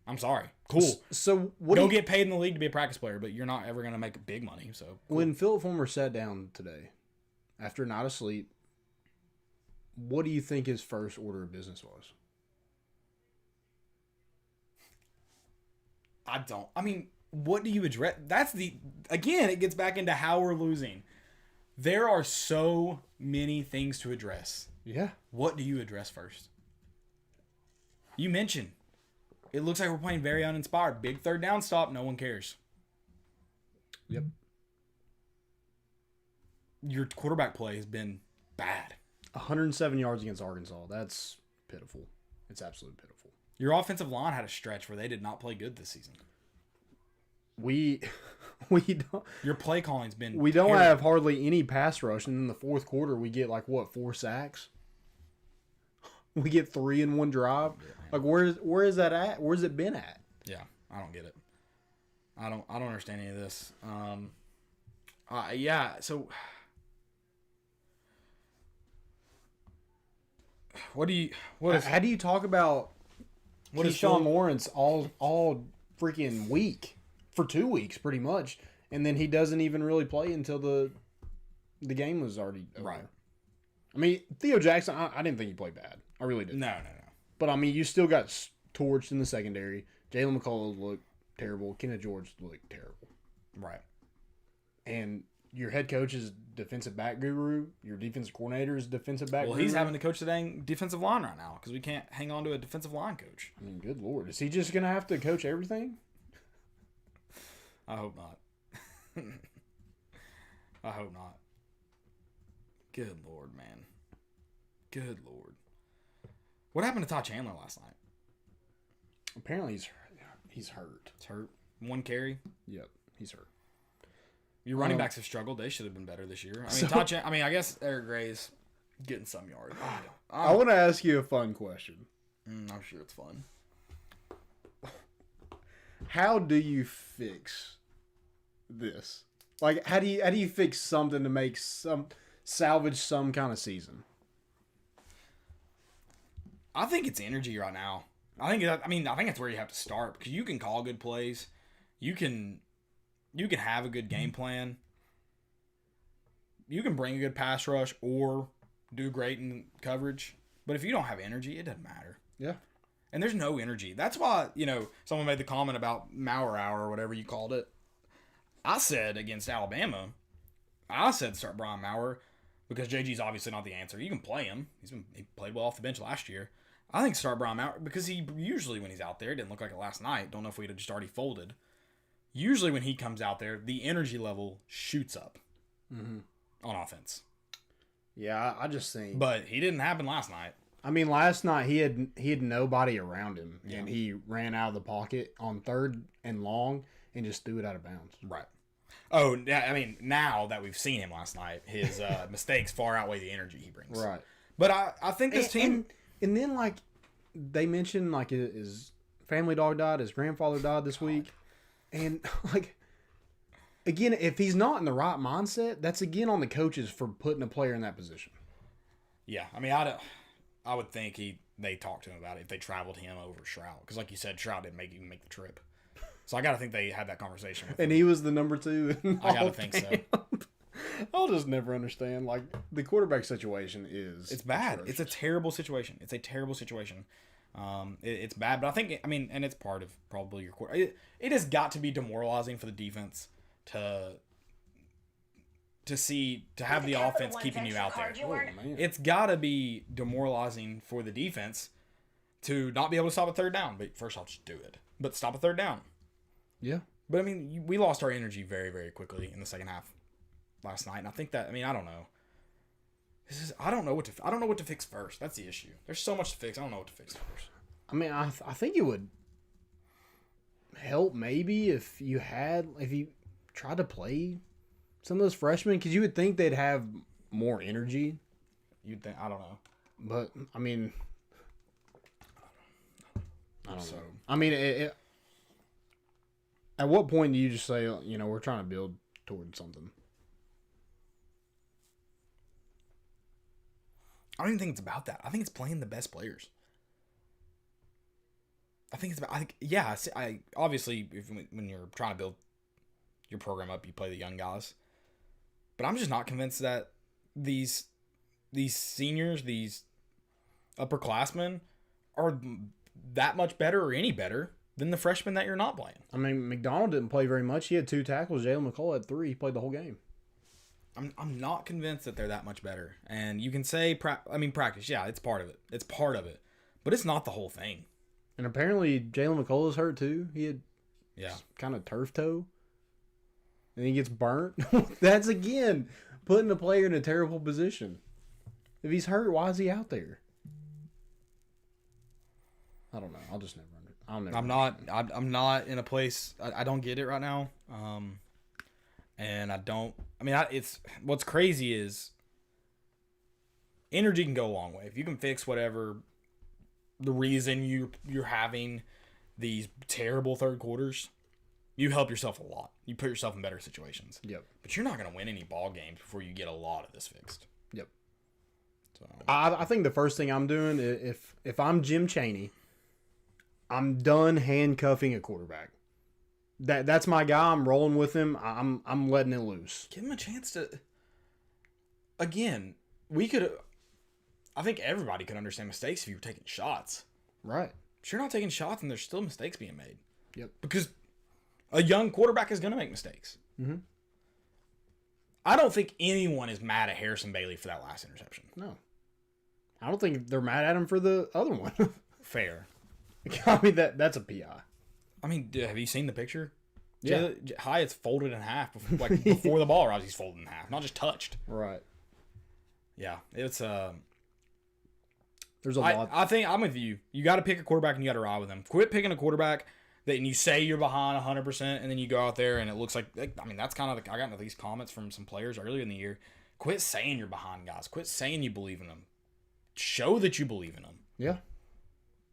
I'm sorry. Cool. So what Go get paid in the league to be a practice player, but you're not ever going to make big money. So cool. When Philip Fulmer sat down today, after a night of sleep, what do you think his first order of business was? What do you address? Again, it gets back into how we're losing. There are so many things to address. Yeah. What do you address first? You mentioned, it looks like we're playing very uninspired. Big third down stop, no one cares. Yep. Your quarterback play has been bad. 107 yards against Arkansas. That's pitiful. It's absolutely pitiful. Your offensive line had a stretch where they did not play good this season. We don't. Your play calling's been. We don't terrible. have hardly any pass rush, and in the fourth quarter we get 4 sacks. We get 3 in one drive. Yeah, where is that at? Where's it been at? Yeah, I don't get it. I don't understand any of this. Yeah. So, how do you talk about Keyshawn Lawrence all freaking week for 2 weeks pretty much, and then he doesn't even really play until the game was already over. Right. I mean, Theo Jackson, I didn't think he played bad. I really didn't. No. But I mean, you still got torched in the secondary. Jalen McCullough looked terrible. Kenneth George looked terrible. Right. And your head coach is defensive back guru. Your defensive coordinator is defensive back Well, guru. he's having to coach the dang defensive line right now because we can't hang on to a defensive line coach. I mean, good Lord. Is he just going to have to coach everything? I hope not. I hope not. Good Lord, man. Good Lord. What happened to Todd Chandler last night? Apparently he's hurt. He's hurt. 1 carry. Yep, he's hurt. Your running backs have struggled. They should have been better this year. I mean, I guess Eric Gray's getting some yards. I want to ask you a fun question. I'm sure it's fun. How do you fix this? How do you fix something to make salvage some kind of season? I think it's energy right now. I think that's where you have to start because you can call good plays. You can have a good game plan. You can bring a good pass rush or do great in coverage. But if you don't have energy, it doesn't matter. Yeah. And there's no energy. That's why, someone made the comment about Mauer Hour or whatever you called it. I said against Alabama, start Brian Mauer because JG's obviously not the answer. You can play him. He played well off the bench last year. I think start Brian Mauer because he usually when he's out there, it didn't look like it last night. Don't know if we'd have just already folded. Usually when he comes out there, the energy level shoots up on offense. Yeah, I just think. But he didn't happen last night. I mean, last night he had nobody around him, and he ran out of the pocket on 3rd and long and just threw it out of bounds. Right. Oh, yeah. I mean, now that we've seen him last night, his mistakes far outweigh the energy he brings. Right. But I think this team. And then they mentioned his family dog died, his grandfather died this week, and again, if he's not in the right mindset, that's again on the coaches for putting a player in that position. Yeah, I mean, I would think they talked to him about it if they traveled him over Shroud because, like you said, Shroud didn't even make the trip. So I got to think they had that conversation with him. And he was the number 2. I got to think so. I'll just never understand. The quarterback situation is... It's bad. atrocious. It's a terrible situation. It's bad, but I think, and it's part of probably your quarter. It has got to be demoralizing for the defense to have the offense keeping you out there. It's got to be demoralizing for the defense to not be able to stop a 3rd down. But first off, just do it. But stop a 3rd down. Yeah. But, I mean, we lost our energy very, very quickly in the second half last night. And I think that, I don't know. I don't know what to fix first. That's the issue. There's so much to fix. I don't know what to fix first. I mean, I think it would help maybe if you tried to play some of those freshmen because you would think they'd have more energy. You'd think, I don't know. But, I mean, I don't So- know. I mean, at what point do you just say, we're trying to build towards something? I don't even think it's about that. I think it's playing the best players. Obviously, when you're trying to build your program up, you play the young guys. But I'm just not convinced that these seniors, these upperclassmen, are that much better or any better than the freshmen that you're not playing. I mean, McDonald didn't play very much. He had 2 tackles. Jalen McCullough had 3. He played the whole game. I'm not convinced that they're that much better. And you can say, practice. Yeah, it's part of it. But it's not the whole thing. And apparently Jalen McCullough's hurt too. He had kind of turf toe. And he gets burnt. That's, again, putting a player in a terrible position. If he's hurt, why is he out there? I don't know. I'll just never I'm not in a place. I don't get it right now. And I don't. I mean, it's what's crazy is energy can go a long way. If you can fix whatever the reason you're having these terrible third quarters, you help yourself a lot. You put yourself in better situations. Yep. But you're not going to win any ball games before you get a lot of this fixed. Yep. So I think the first thing I'm doing, if I'm Jim Chaney, I'm done handcuffing a quarterback. That's my guy. I'm rolling with him. I'm letting it loose. give him a chance to. Again, we could. I think everybody could understand mistakes if you were taking shots. Right. But you're not taking shots, and there's still mistakes being made. Yep. Because a young quarterback is going to make mistakes. Mm-hmm. I don't think anyone is mad at Harrison Bailey for that last interception. No. I don't think they're mad at him for the other one. Fair. I mean, that's a PI. I mean, have you seen the picture? Yeah. Hyatt's folded in half. Before the ball arrives, he's folded in half. Not just touched. Right. Yeah. It's There's a lot. I think I'm with you. You got to pick a quarterback and you got to ride with him. Quit picking a quarterback that you say you're behind 100% and then you go out there and it looks like I mean, that's kind of I got into these comments from some players earlier in the year. Quit saying you're behind guys. Quit saying you believe in them. Show that you believe in them. Yeah.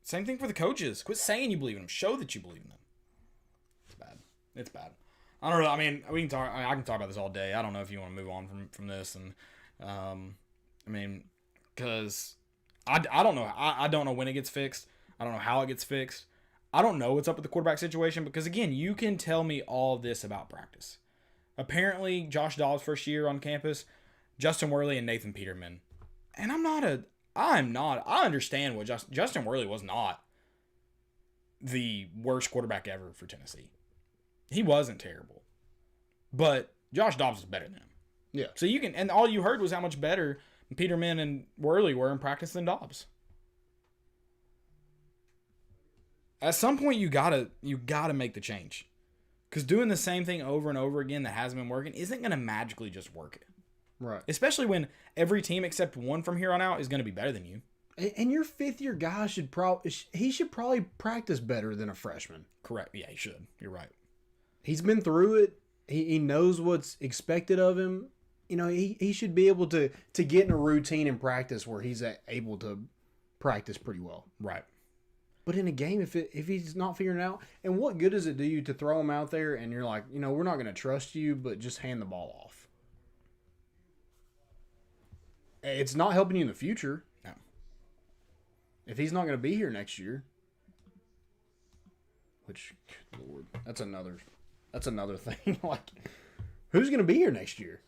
Same thing for the coaches. Quit saying you believe in them. Show that you believe in them. It's bad. It's bad. I don't know. I mean, we can talk. I can talk about this all day. I don't know if you want to move on from this. And I mean, because I don't know. I don't know when it gets fixed. I don't know how it gets fixed. I don't know what's up with the quarterback situation because again, you can tell me all this about practice. Apparently, Josh Dobbs' first year on campus, Justin Worley and Nathan Peterman, and I understand what Justin Worley was not the worst quarterback ever for Tennessee. He wasn't terrible. But Josh Dobbs is better than him. Yeah. So you can, and all you heard was how much better Peterman and Worley were in practice than Dobbs. At some point you gotta make the change. Because doing the same thing over and over again that hasn't been working isn't gonna magically just work it. Right. Especially when every team except one from here on out is going to be better than you. And your fifth-year guy should probably practice better than a freshman. Correct. Yeah, he should. You're right. He's been through it. He knows what's expected of him. You know, he should be able to get in a routine in practice where he's able to practice pretty well. Right. But in a game, if he's not figuring it out, and what good does it do you to throw him out there and you're like, you know, we're not going to trust you, but just hand the ball off. It's not helping you in the future. No. If he's not going to be here next year, which, good Lord, that's another thing. Like, who's going to be here next year?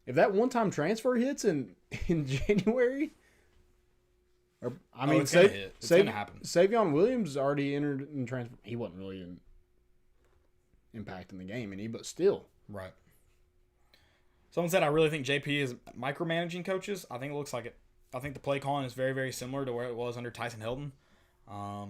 If that one-time transfer hits in January, or I mean, it's gonna hit. It's gonna happen. Savion Williams already entered in transfer. He wasn't really impacting the game, but still, right. Someone said, I really think JP is micromanaging coaches. I think it looks like it. I think the play calling is very, very similar to where it was under Tyson Hilton. I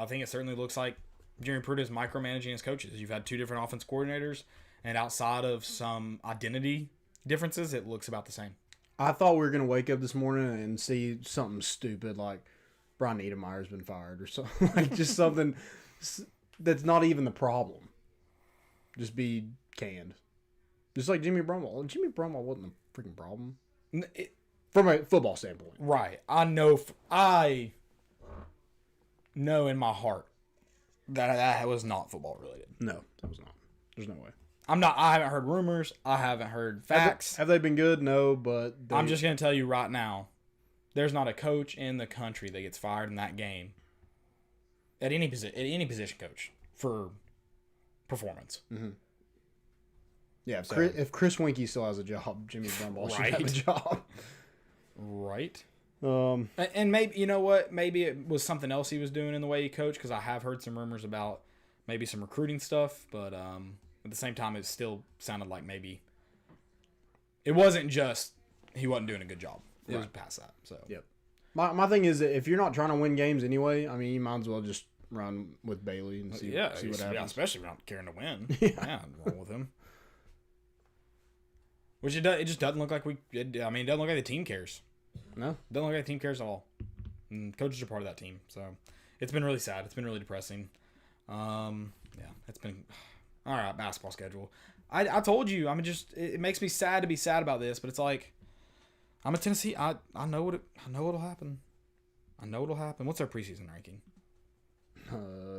think it certainly looks like Jerry Pruitt is micromanaging his coaches. You've had two different offense coordinators, and outside of some identity differences, it looks about the same. I thought we were going to wake up this morning and see something stupid like Brian Niedermeyer's been fired or something. Like just something that's not even the problem. Just be canned. Just like Jimmy Brumwell. Jimmy Brumwell wasn't the freaking problem. From a football standpoint. Right. I know in my heart that was not football related. No, that was not. There's no way. I haven't heard rumors. I haven't heard facts. Have they been good? No, but I'm just going to tell you right now, there's not a coach in the country that gets fired in that game at any position coach for performance. Mm-hmm. Yeah, if Chris Winkie still has a job, Jimmy Brumwell should have a job. Right. And maybe, you know what? Maybe it was something else he was doing in the way he coached, because I have heard some rumors about maybe some recruiting stuff, but at the same time, it still sounded like maybe it wasn't just he wasn't doing a good job. It was past that. So yep. My thing is that if you're not trying to win games anyway, I mean, you might as well just run with Bailey and see what happens. Yeah, especially if you're not caring to win. Yeah. Roll with him. Which it just doesn't look like it doesn't look like the team cares. No. Doesn't look like the team cares at all. And coaches are part of that team. So it's been really sad. It's been really depressing. Yeah, it's been all right. Basketball schedule. I told you. It makes me sad to be sad about this, but it's like I'm a Tennessee. I know what'll happen. I know what'll happen. What's our preseason ranking?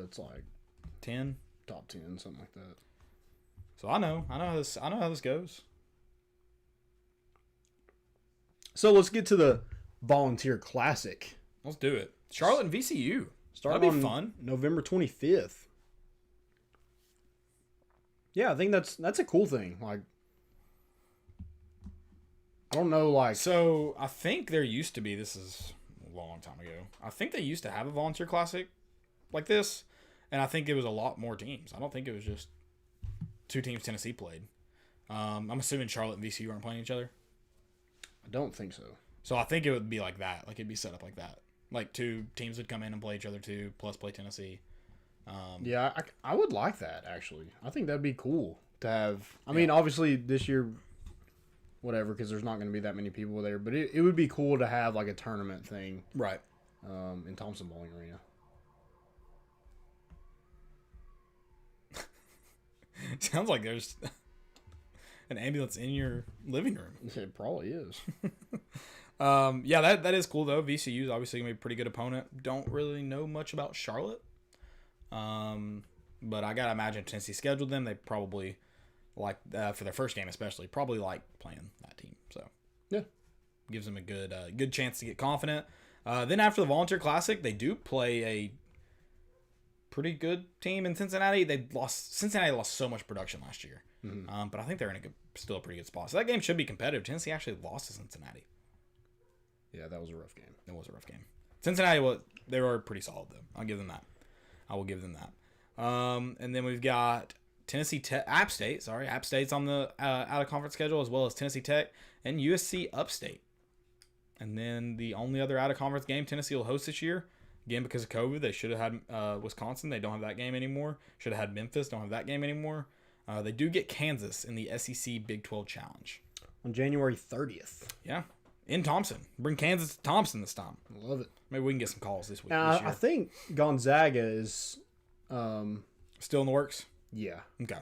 It's like 10, top 10, something like that. So I know how this goes. So let's get to the Volunteer Classic. Let's do it. Charlotte and VCU. Starting That'd be on fun. November 25th. Yeah, I think that's a cool thing. Like, I don't know, like... So, I think there used to be, this is a long time ago, I think they used to have a Volunteer Classic like this, and I think it was a lot more teams. I don't think it was just 2 teams Tennessee played. I'm assuming Charlotte and VCU aren't playing each other. I don't think so. So, I think it would be like that. Like, it'd be set up like that. Like, 2 teams would come in and play each other too, plus play Tennessee. Yeah, I would like that, actually. I think that'd be cool to have. I mean, obviously, this year, whatever, because there's not going to be that many people there. But it would be cool to have, like, a tournament thing. Right. In Thompson Bowling Arena. Sounds like there's an ambulance in your living room. It probably is. Yeah, that is cool, though. VCU is obviously going to be a pretty good opponent. Don't really know much about Charlotte. But I gotta imagine Tennessee scheduled them. They probably like for their first game, especially, probably like playing that team. So yeah, gives them a good chance to get confident. Then after the Volunteer Classic, they do play a pretty good team in Cincinnati. Cincinnati lost so much production last year, but I think they're in still a pretty good spot. So that game should be competitive. Tennessee actually lost to Cincinnati. Yeah, that was a rough game. It was a rough game. Cincinnati they were pretty solid though. I'll give them that. I will give them that. And then we've got App State. App State's on the out-of-conference schedule, as well as Tennessee Tech and USC Upstate. And then the only other out-of-conference game Tennessee will host this year, again because of COVID, they should have had Wisconsin. They don't have that game anymore. Should have had Memphis. Don't have that game anymore. They do get Kansas in the SEC Big 12 Challenge. On January 30th. Yeah. In Thompson. Bring Kansas to Thompson this time. Love it. Maybe we can get some calls this week. Now, this year. I think Gonzaga is... Still in the works? Yeah. Okay.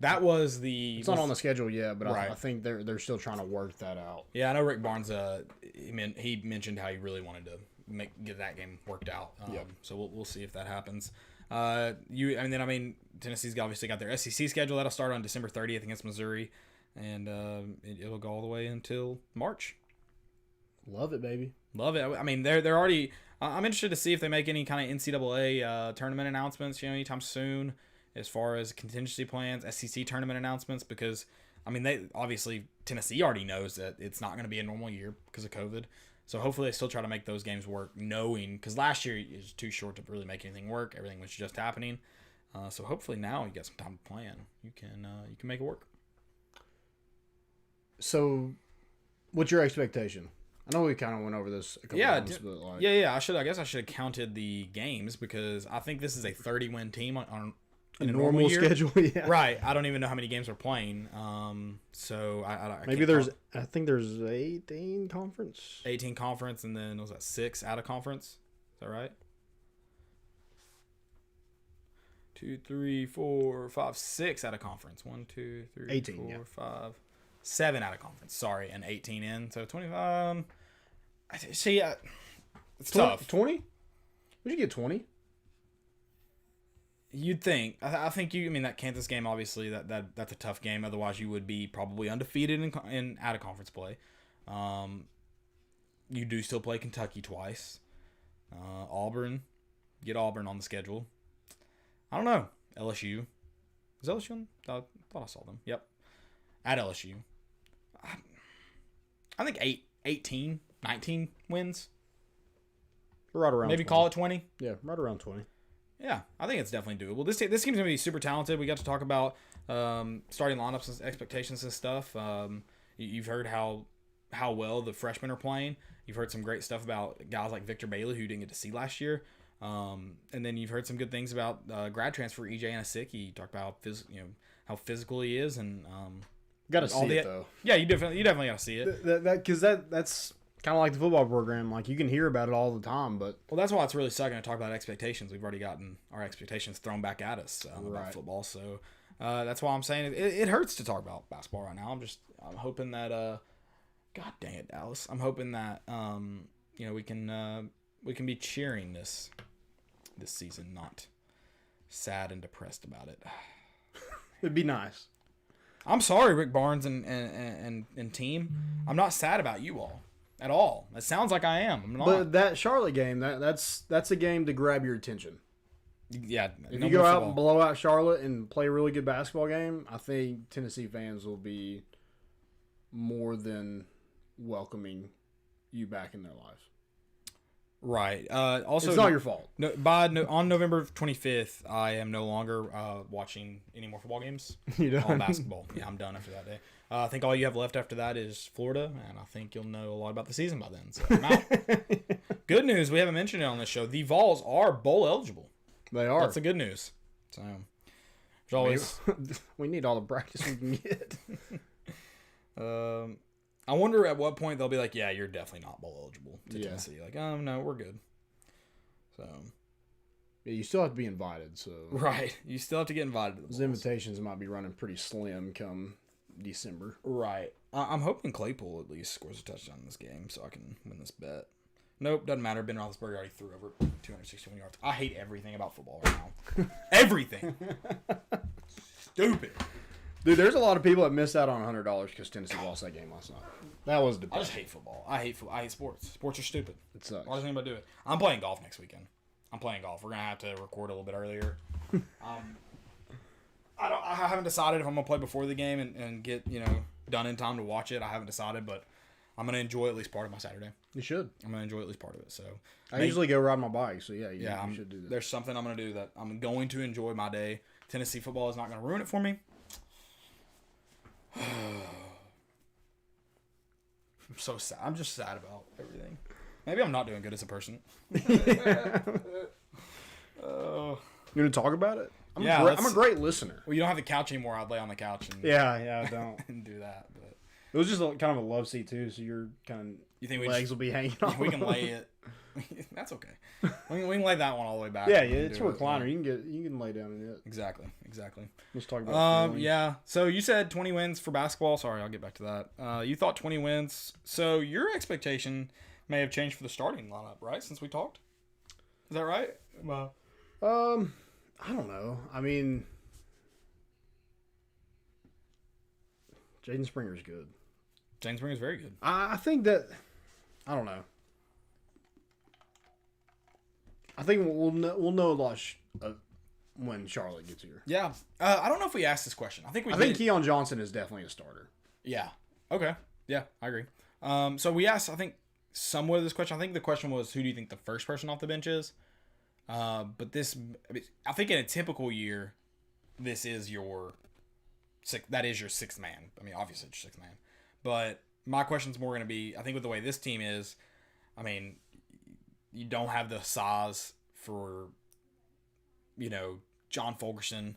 That was the... It's not on the schedule yet, but right. I think they're still trying to work that out. Yeah, I know Rick Barnes, he mentioned how he really wanted to get that game worked out. So we'll see if that happens. Tennessee's obviously got their SEC schedule. That'll start on December 30th against Missouri. And it'll go all the way until March. Love it, baby. Love it. I mean, they're already... I'm interested to see if they make any kind of NCAA tournament announcements, anytime soon, as far as contingency plans, SEC tournament announcements, because, they obviously, Tennessee already knows that it's not going to be a normal year because of COVID. So hopefully they still try to make those games work, knowing, because last year it was too short to really make anything work. Everything was just happening. So hopefully now you get some time to plan. You can make it work. So, what's your expectation? I know we kind of went over this a couple times, but like... Yeah. I guess I should have counted the games because I think this is a 30-win team on a normal schedule. Yeah. Right. I don't even know how many games we're playing. So I maybe there's count. I think there's 18 conference. 18 conference, and then was that 6 out of conference? Is that right? 2, 3, 4, 5, 6 out of conference. 1, 2, 3, 18, 4, yeah. 5. 7 out of conference, sorry, and 18 in, so 25. See, it's 20, tough. 20? Would you get 20? You'd think. I think that Kansas game, obviously, that's a tough game. Otherwise, you would be probably undefeated in out of conference play. You do still play Kentucky twice. Auburn, get Auburn on the schedule. I don't know. LSU. Is LSU on? I thought I saw them. Yep. At LSU. I think 18, 19 wins. Right around Maybe 20. call it 20. Yeah, right around 20. Yeah, I think it's definitely doable. This team's going to be super talented. We got to talk about starting lineups and expectations and stuff. You've heard how well the freshmen are playing. You've heard some great stuff about guys like Victor Bailey, who you didn't get to see last year. And then you've heard some good things about grad transfer EJ Anasicki. You talked about how physical he is, and Got to see it though. Yeah, you definitely got to see it. That's kind of like the football program. Like you can hear about it all the time, but Well, that's why it's really sucking to talk about expectations. We've already gotten our expectations thrown back at us about football. So that's why I'm saying it hurts to talk about basketball right now. I'm hoping that God dang it, Dallas. I'm hoping that we can be cheering this season, not sad and depressed about it. it'd be nice. I'm sorry, Rick Barnes and team. I'm not sad about you all at all. It sounds like I am. I'm not. But that Charlotte game, that's a game to grab your attention. Yeah. If you go out and blow out Charlotte and play a really good basketball game, I think Tennessee fans will be more than welcoming you back in their lives. Right. Also, it's not your fault. On November 25th, I am no longer watching any more football games. You done? On basketball. Yeah, I'm done after that day. I think all you have left after that is Florida, and I think you'll know a lot about the season by then. So I'm out. Good news, we haven't mentioned it on this show. The Vols are bowl eligible. They are. That's the good news. So there's always we need all the practice we can get. I wonder at what point they'll be like, yeah, you're definitely not bowl eligible to Tennessee. Like, oh, no, we're good. So. Yeah, you still have to be invited. So. Right. You still have to get invited to the Those invitations might be running pretty slim come December. Right. I'm hoping Claypool at least scores a touchdown in this game so I can win this bet. Nope, doesn't matter. Ben Roethlisberger already threw over 261 yards. I hate everything about football right now. Everything. Stupid. Dude, there's a lot of people that missed out on $100 because Tennessee lost that game last night. That was depressing. I just hate football. I hate sports. Sports are stupid. It sucks. Why does anybody do it? I'm playing golf next weekend. We're gonna have to record a little bit earlier. I haven't decided if I'm gonna play before the game and get done in time to watch it. I haven't decided, but I'm gonna enjoy at least part of my Saturday. You should. I'm gonna enjoy at least part of it. So I usually go ride my bike. So you should do that. There's something I'm gonna do that I'm going to enjoy my day. Tennessee football is not gonna ruin it for me. I'm so sad. I'm just sad about everything. Maybe I'm not doing good as a person. You want to talk about it? I'm a great listener. Well, you don't have the couch anymore. I'd lay on the couch and I don't. and do that. But it was just kind of a love seat too, so your legs will be hanging off. We can lay it. That's okay. We can lay that one all the way back. Yeah, it's a recliner. You can lay down in it. Exactly. Let's talk about yeah. So you said 20 wins for basketball. Sorry, I'll get back to that. You thought 20 wins. So your expectation may have changed for the starting lineup, right? Since we talked. Is that right? I don't know. I mean, Jaden Springer's good. Jaden Springer's very good. I think that I don't know. I think we'll know a lot when Charlotte gets here. Yeah. I don't know if we asked this question. I think Keon Johnson is definitely a starter. Yeah. Okay. Yeah, I agree. So we asked, I think, somewhere this question. I think the question was, who do you think the first person off the bench is? But I think in a typical year, this is your sixth man. I mean, obviously it's your sixth man. But my question's more going to be, I think with the way this team is, I mean, you don't have the size for, John Fulkerson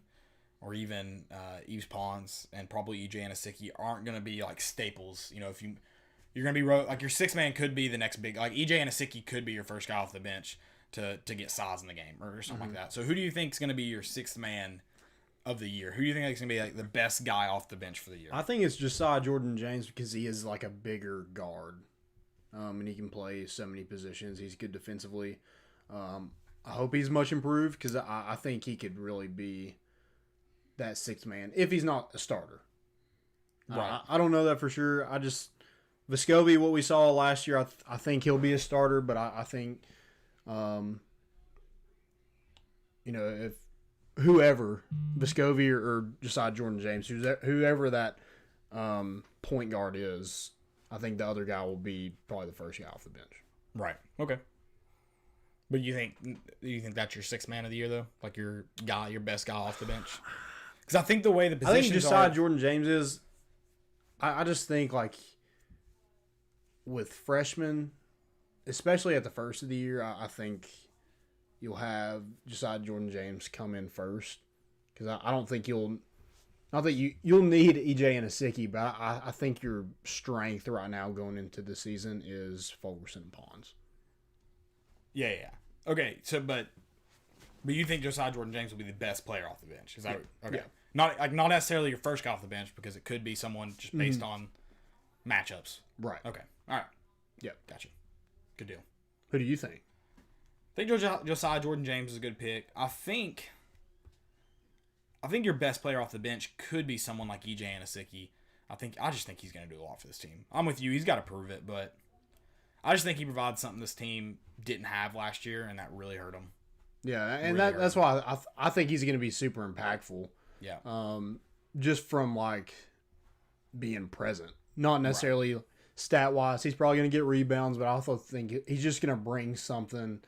or even Yves Pons and probably EJ Anasicki aren't going to be like staples. If you're going to be like your sixth man could be the next big, like EJ Anasicki could be your first guy off the bench to get size in the game or something like that. So who do you think is going to be your sixth man of the year? Who do you think is going to be like the best guy off the bench for the year? I think it's Josiah Jordan-James because he is like a bigger guard. And he can play so many positions. He's good defensively. I hope he's much improved because I think he could really be that sixth man if he's not a starter. Right. I don't know that for sure. Vescovi, what we saw last year, I think he'll be a starter, but I think, if whoever, Vescovi or Josiah Jordan-James, whoever that point guard is, I think the other guy will be probably the first guy off the bench. Right. Okay. But you think that's your sixth man of the year though? Like your best guy off the bench? Because I think the way the positions I think Josiah Jordan-James is, I just think like with freshmen, especially at the first of the year, I think you'll have Josiah Jordan-James come in first because I don't think Not that you'll need EJ and Asicki, but I think your strength right now going into the season is Fulkerson and Pons. Yeah. Okay, so but you think Josiah Jordan-James will be the best player off the bench? Is that okay? Yeah. Not necessarily your first guy off the bench because it could be someone just based on matchups. Right. Okay. All right. Yep. Gotcha. Good deal. Who do you think? I think Josiah Jordan-James is a good pick. I think your best player off the bench could be someone like EJ Anasicki. I just think he's going to do a lot for this team. I'm with you. He's got to prove it, but I just think he provides something this team didn't have last year, and that really hurt him. Yeah, and Really that's why I think he's going to be super impactful. Yeah. Just from like being present, not necessarily stat wise. He's probably going to get rebounds, but I also think he's just going to bring something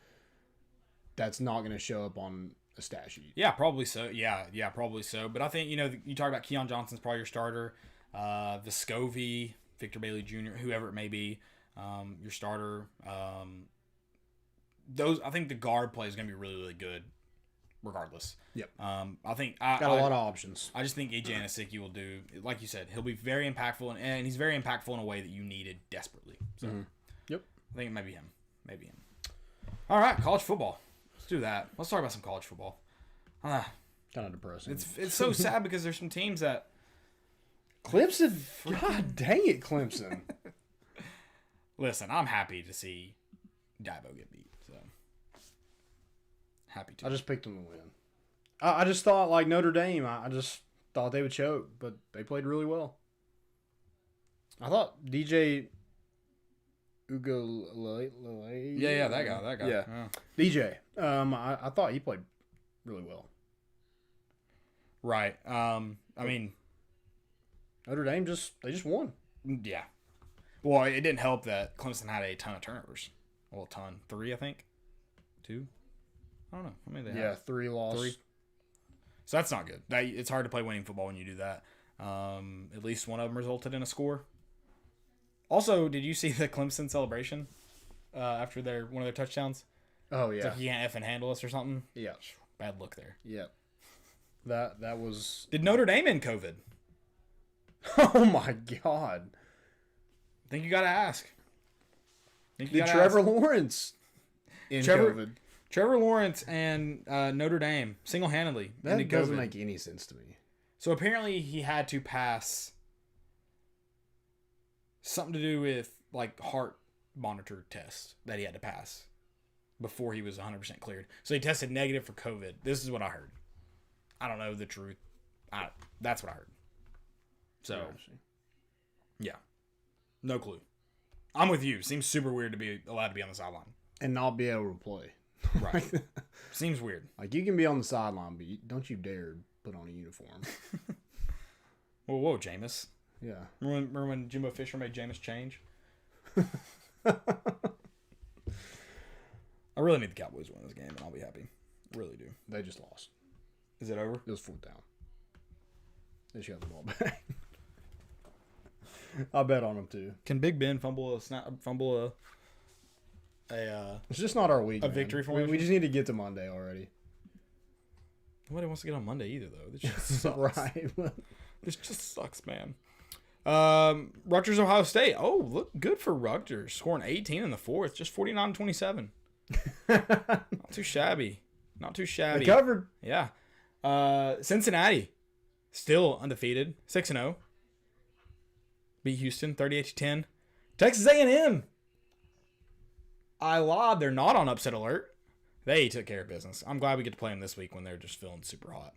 that's not going to show up on a stat sheet. Yeah, probably so. Yeah, probably so. But I think, you talk about Keon Johnson's probably your starter. Vescovi, Victor Bailey Jr., whoever it may be, your starter. I think the guard play is going to be really, really good regardless. Yep. I think Got a lot of options. I just think AJ Anasicki will do, like you said, he'll be very impactful, and he's very impactful in a way that you needed desperately. So, Yep. I think it might be him. All right, college football. Let's do that. Let's talk about some college football. Kind of depressing. It's so sad because there's some teams that Clemson. God dang it, Clemson. listen. I'm happy to see Dabo get beat. So happy to. I just picked them to win. I just thought like Notre Dame. I just thought they would choke, but they played really well. I thought DJ Ugalele. Yeah, that guy. Yeah. DJ. I thought he played really well. Right. I mean, Notre Dame they just won. yeah. Well, it didn't help that Clemson had a ton of turnovers. Well, a ton. 3, I think. 2. I don't know. How many they had? 3 losses. 3. So that's not good. It's hard to play winning football when you do that. At least one of them resulted in a score. Also, did you see the Clemson celebration after one of their touchdowns? Oh yeah. It's like you can't effing handle us or something. Yeah. Bad look there. Yeah. That was. Did Notre Dame end COVID? Oh my God. I think you got to ask. Did Trevor Lawrence in COVID? Trevor Lawrence and Notre Dame single-handedly. That doesn't make any sense to me. So apparently he had to pass something to do with like heart monitor test that he had to pass before he was 100% cleared. So he tested negative for COVID. This is what I heard. I don't know the truth. That's what I heard. So, yeah. No clue. I'm with you. Seems super weird to be allowed to be on the sideline. And not be able to play. Right. Seems weird. Like, you can be on the sideline, but don't you dare put on a uniform. Whoa, Jameis. Yeah. Remember when Jimbo Fisher made Jameis change? I really need the Cowboys to win this game, and I'll be happy. I really do. They just lost. Is it over? It was 4th down. They should have the ball back. I bet on them too. Can Big Ben fumble a It's just not our week. A victory for we just need to get to Monday already. Nobody wants to get on Monday either, though. This just sucks. Right. This just sucks, man. Rutgers, Ohio State. Oh, look good for Rutgers. Scoring 18 in the 4th. Just 49-27. Not too shabby. They covered. Yeah. Cincinnati. Still undefeated. 6-0. Beat Houston 38-10. Texas A&M. I lied. They're not on upset alert. They took care of business. I'm glad we get to play them this week when they're just feeling super hot.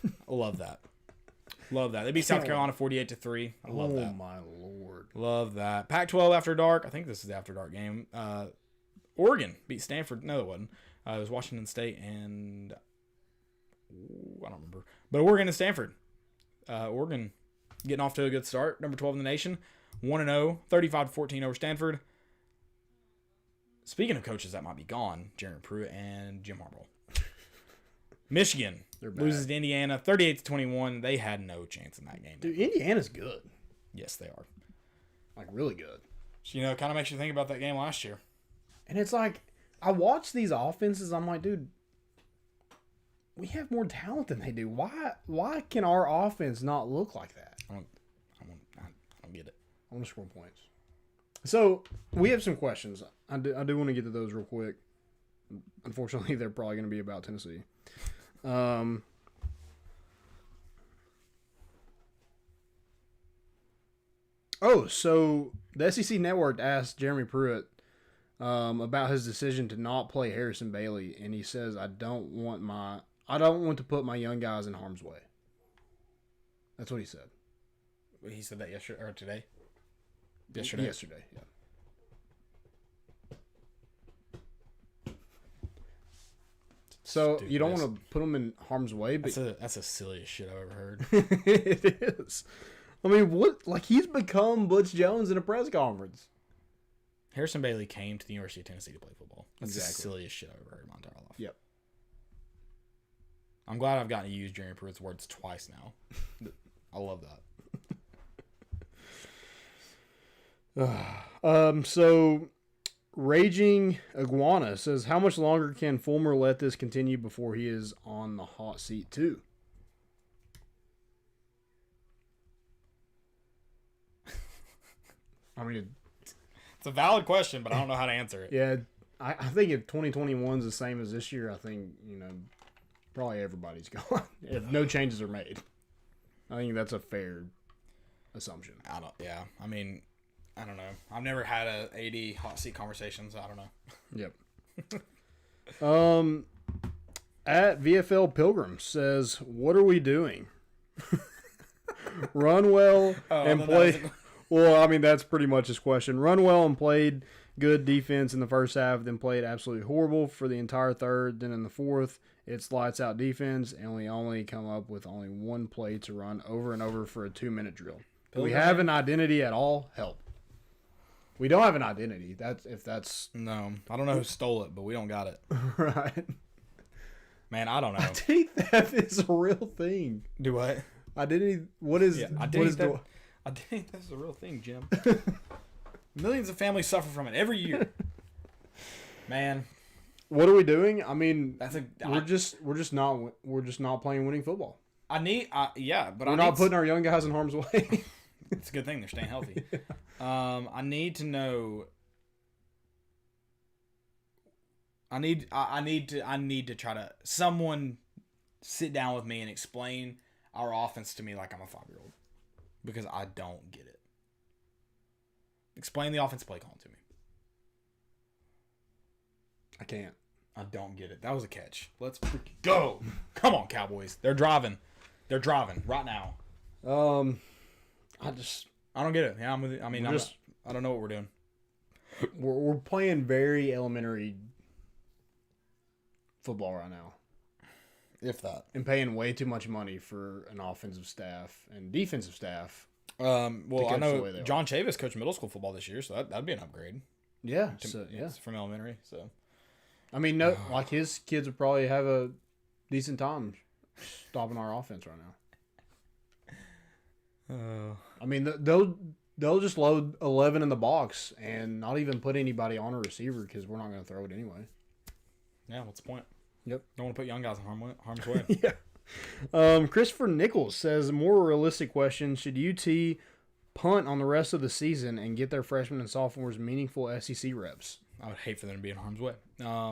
I love that. Love that. They beat South Carolina 48-3. I love that. Oh, my Lord. Love that. Pac-12 after dark. I think this is the after dark game. Oregon beat Stanford. No, it wasn't. It was Washington State and I don't remember. But Oregon and Stanford. Oregon getting off to a good start. Number 12 in the nation. 1-0. 35-14 over Stanford. Speaking of coaches that might be gone, Jeremy Pruitt and Jim Harbaugh. Michigan loses to Indiana 38-21. They had no chance in that game. Dude, Indiana's good. Yes, they are. Like, really good. So, it kind of makes you think about that game last year. And it's like, I watch these offenses, I'm like, dude, we have more talent than they do. Why can our offense not look like that? I don't get it. I want to score points. So we have some questions. I do want to get to those real quick. Unfortunately, they're probably going to be about Tennessee. So the SEC Network asked Jeremy Pruitt about his decision to not play Harrison Bailey, and he says, "I don't want to put my young guys in harm's way." That's what he said. He said that yesterday or today. Yesterday, yeah. So you don't want to put them in harm's way, but that's the silliest shit I've ever heard. it is. I mean, what? Like, he's become Butch Jones in a press conference. Harrison Bailey came to the University of Tennessee to play football. That's Exactly. the silliest shit I've ever heard in my entire life. Yep. I'm glad I've gotten to use Jeremy Pruitt's words twice now. I love that. So Raging Iguana says, how much longer can Fulmer let this continue before he is on the hot seat too? I mean, It's a valid question, but I don't know how to answer it. yeah, I think if 2021 is the same as this year, I think, probably everybody's gone if no changes are made. I think that's a fair assumption. I don't know. I've never had a AD hot seat conversation, so I don't know. Yep. At VFL Pilgrim says, what are we doing? Run well and play. Well, I mean, that's pretty much his question. Run well and played good defense in the first half, then played absolutely horrible for the entire third. Then in the fourth, it's lights out defense, and we only come up with only one play to run over and over for a 2-minute drill. Do we have an identity at all? Help. We don't have an identity. No, I don't know who stole it, but we don't got it. Right. Man, I don't know. Identity theft is a real thing. Do what? Identity. What is? Yeah, what identity is theft. Identity theft is a real thing, Jim. Millions of families suffer from it every year. Man, what are we doing? I mean, we're just not playing winning football. We're We're not putting our young guys in harm's way. It's a good thing they're staying healthy. I need to know. I need to try to someone sit down with me and explain our offense to me like I'm a 5-year-old, because I don't get it. Explain the offense play calling to me. I can't. I don't get it. That was a catch. Let's freaking go. Come on, Cowboys. They're driving. They're driving right now. I don't get it. Yeah, I'm with you. I mean, I don't know what we're doing. We're playing very elementary football right now. If that. And paying way too much money for an offensive staff and defensive staff. Well, I know John Chavis coached middle school football this year, so that'd be an upgrade. Yeah. It's from elementary, so. I mean, no, like his kids would probably have a decent time stopping our offense right now. I mean, they'll just load 11 in the box and not even put anybody on a receiver because we're not going to throw it anyway. Yeah, what's the point? Yep. Don't want to put young guys in harm's way. Yeah. Christopher Nichols says, more realistic question, should UT punt on the rest of the season and get their freshmen and sophomores meaningful SEC reps? I would hate for them to be in harm's way. I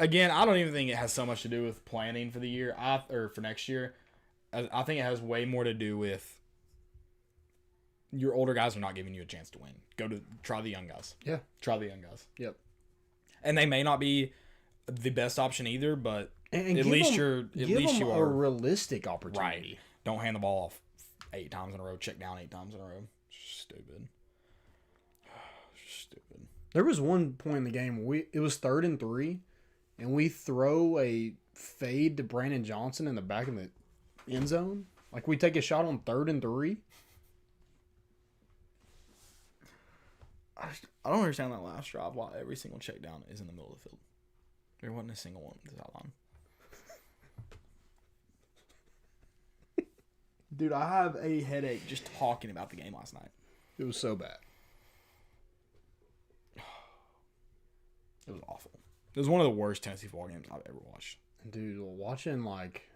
don't even think it has so much to do with planning for the year or for next year. I think it has way more to do with your older guys are not giving you a chance to win. Try the young guys. Yeah. Try the young guys. Yep. And they may not be the best option either, but and at least you are a realistic opportunity. Right. Don't hand the ball off 8 times in a row. Check down 8 times in a row. Stupid. Stupid. There was one point in the game where it was 3rd and 3, and we throw a fade to Brandon Johnson in the back of the end zone. Like, we take a shot on 3rd and 3. I don't understand that last drive. Why every single check down is in the middle of the field. There wasn't a single one this outline. Dude, I have a headache just talking about the game last night. It was so bad. It was awful. It was one of the worst Tennessee football games I've ever watched. Dude, watching like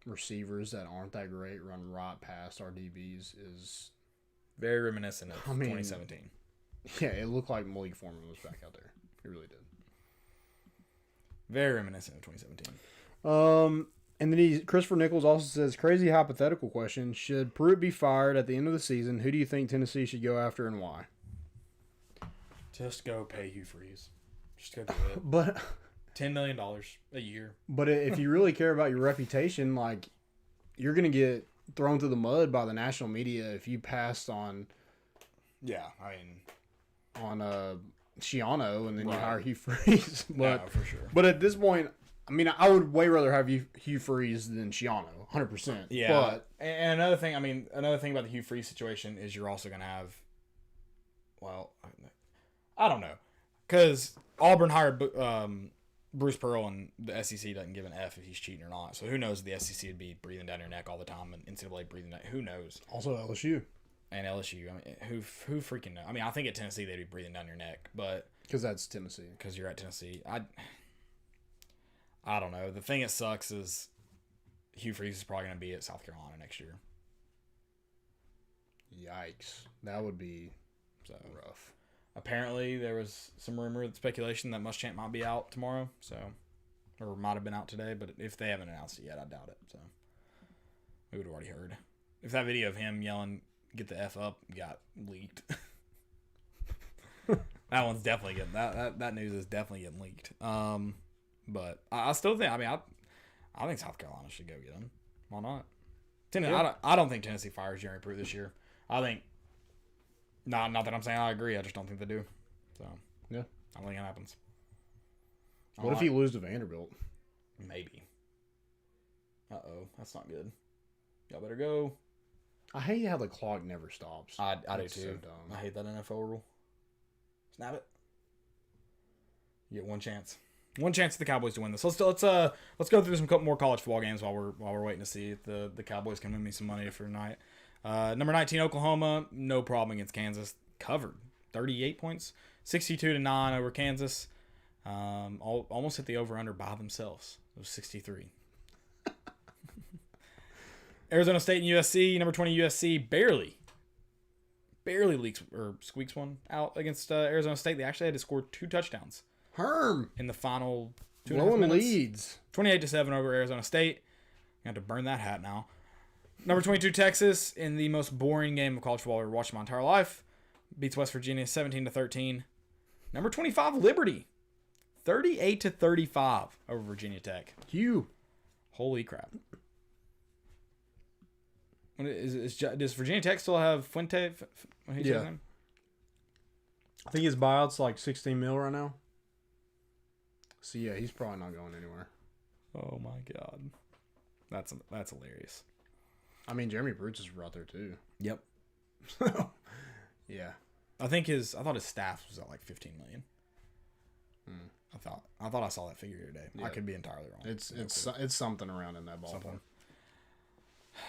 receivers that aren't that great run right past our DBs is Very reminiscent of 2017. Yeah, it looked like Malik Foreman was back out there. It really did. Very reminiscent of 2017. And then Christopher Nichols also says, crazy hypothetical question. Should Pruitt be fired at the end of the season? Who do you think Tennessee should go after and why? Just go pay Hugh Freeze. Just go do it. But $10 million a year. But if you really care about your reputation, like, you're going to get thrown through the mud by the national media if you passed on Yeah, I mean, Schiano and then you Right. hire Hugh Freeze. no, for sure. But at this point, I mean, I would way rather have Hugh Freeze than Schiano, 100%. Yeah. But And another thing, another thing about the Hugh Freeze situation is you're also going to have, well, I don't know. Because Auburn hired Bruce Pearl, and the SEC doesn't give an F if he's cheating or not. So who knows if the SEC would be breathing down your neck all the time and NCAA breathing down. Who knows? also LSU, And LSU, I mean, who freaking knows? I mean, I think at Tennessee they'd be breathing down your neck, but because that's Tennessee. because you're at Tennessee, I don't know. The thing that sucks is Hugh Freeze is probably going to be at South Carolina next year. Yikes. That would be So rough. apparently there was some rumor, speculation that Muschamp might be out tomorrow, so or might have been out today. But if they haven't announced it yet, I doubt it. So we would have already heard. If that video of him yelling "Get the F up" got leaked, that one's definitely getting that news is definitely getting leaked. But I still think. I mean, I think South Carolina should go get him. Why not? I don't think Tennessee fires Jeremy Pruitt this year. I think. Not that I'm saying I agree. I just don't think they do. So Yeah. I don't think it happens. What if you lose to Vanderbilt? Maybe. That's not good. Y'all better go. I hate how the clock never stops. I do That's too. so dumb. I hate that NFL rule. Snap it. You get one chance. One chance for the Cowboys to win this. Let's go through some couple more college football games while we're waiting to see if the Cowboys can win me some money for tonight. Number 19 Oklahoma, no problem against Kansas. Covered 38 points, 62-9 over Kansas. Almost hit the over under by themselves. It was 63. Arizona State and USC, number 20 USC barely squeaks one out against Arizona State. They actually had to score 2 touchdowns Herm in the final 2.5 blowing minutes. leads. 28-7 over Arizona State. You have to burn that hat now. Number 22 Texas, in the most boring game of college football I've ever watched in my entire life, beats West Virginia 17-13. Number 25 Liberty, 38-35 over Virginia Tech. You. Holy crap! Does Virginia Tech still have Fuente? Yeah. I think his buyout's like $16 million right now. So yeah, he's probably not going anywhere. Oh my god, that's hilarious. I mean, Jeremy Pruitt is right there too. Yep. Yeah. I thought his staff was at like $15 million. I thought I saw that figure today. Yeah. I could be entirely wrong. It's something around in that ballpark. Something.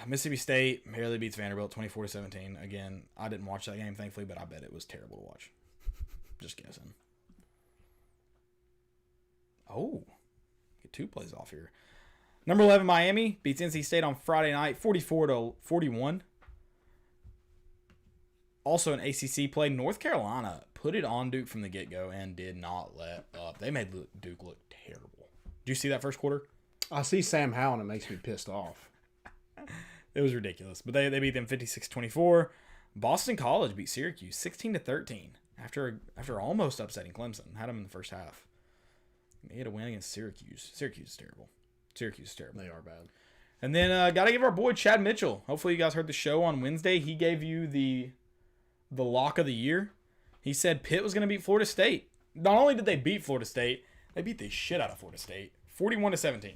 Mississippi State barely beats Vanderbilt 24-17. Again, I didn't watch that game thankfully, but I bet it was terrible to watch. Just guessing. Oh, get 2 plays off here. Number 11 Miami beats NC State on Friday night 44-41. Also an ACC play, North Carolina put it on Duke from the get-go and did not let up. They made Duke look terrible. Did you see that first quarter? I see Sam Howell and it makes me pissed off. It was ridiculous. But they beat them 56-24. Boston College beat Syracuse 16-13 after almost upsetting Clemson. Had them in the first half. They had a win against Syracuse. Syracuse is terrible. They are bad. And then got to give our boy Chad Mitchell. Hopefully you guys heard the show on Wednesday. He gave you the lock of the year. He said Pitt was going to beat Florida State. Not only did they beat Florida State, they beat the shit out of Florida State. 41-17.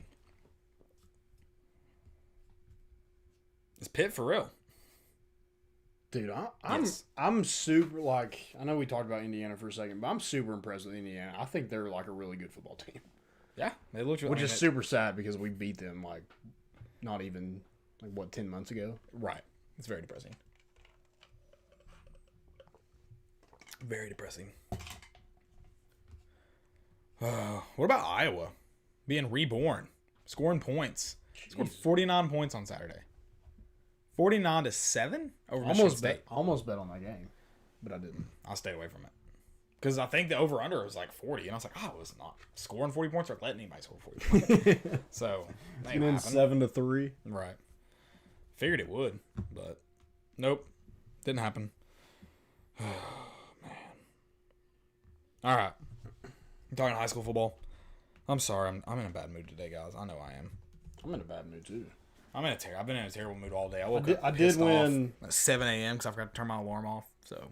Is Pitt for real? Dude, Yes. I'm super, like, I know we talked about Indiana for a second, but I'm super impressed with Indiana. I think they're like a really good football team. Yeah, they looked. Which is super sad because we beat them like not even 10 months ago. Right. It's very depressing. Very depressing. What about Iowa being reborn, scoring points? Scored 49 points on Saturday. 49-7 over Michigan State. Almost bet on that game, but I didn't. I'll stay away from it because I think the over/under was like 40, and I was like, oh, it's not scoring 40 points or letting anybody score 40 points. So And then 7-3. Right. Figured it would, but nope, didn't happen. Oh, man. All right. I'm talking high school football. I'm sorry. I'm in a bad mood today, guys. I know I am. I'm in a bad mood too. I've been in a terrible mood all day. I did win at 7 a.m. because I forgot to turn my alarm off. So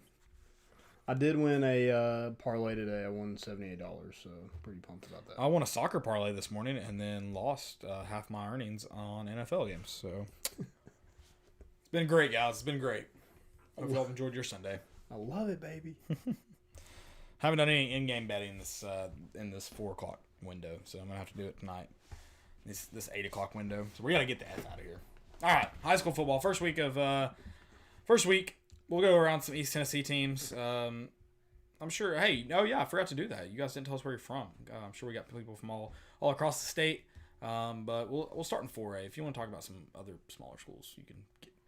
I did win a parlay today. I won $78, so pretty pumped about that. I won a soccer parlay this morning and then lost half my earnings on NFL games. So it's been great, guys. It's been great. Hope you all enjoyed your Sunday. I love it, baby. Haven't done any in-game betting in this 4 o'clock window, so I'm gonna have to do it tonight. This 8 o'clock window. So we gotta get the F out of here. All right, high school football. First week. We'll go around some East Tennessee teams. I'm sure. Hey, oh yeah, I forgot to do that. You guys didn't tell us where you're from. I'm sure we got people from all across the state. But we'll start in 4A. If you want to talk about some other smaller schools, you can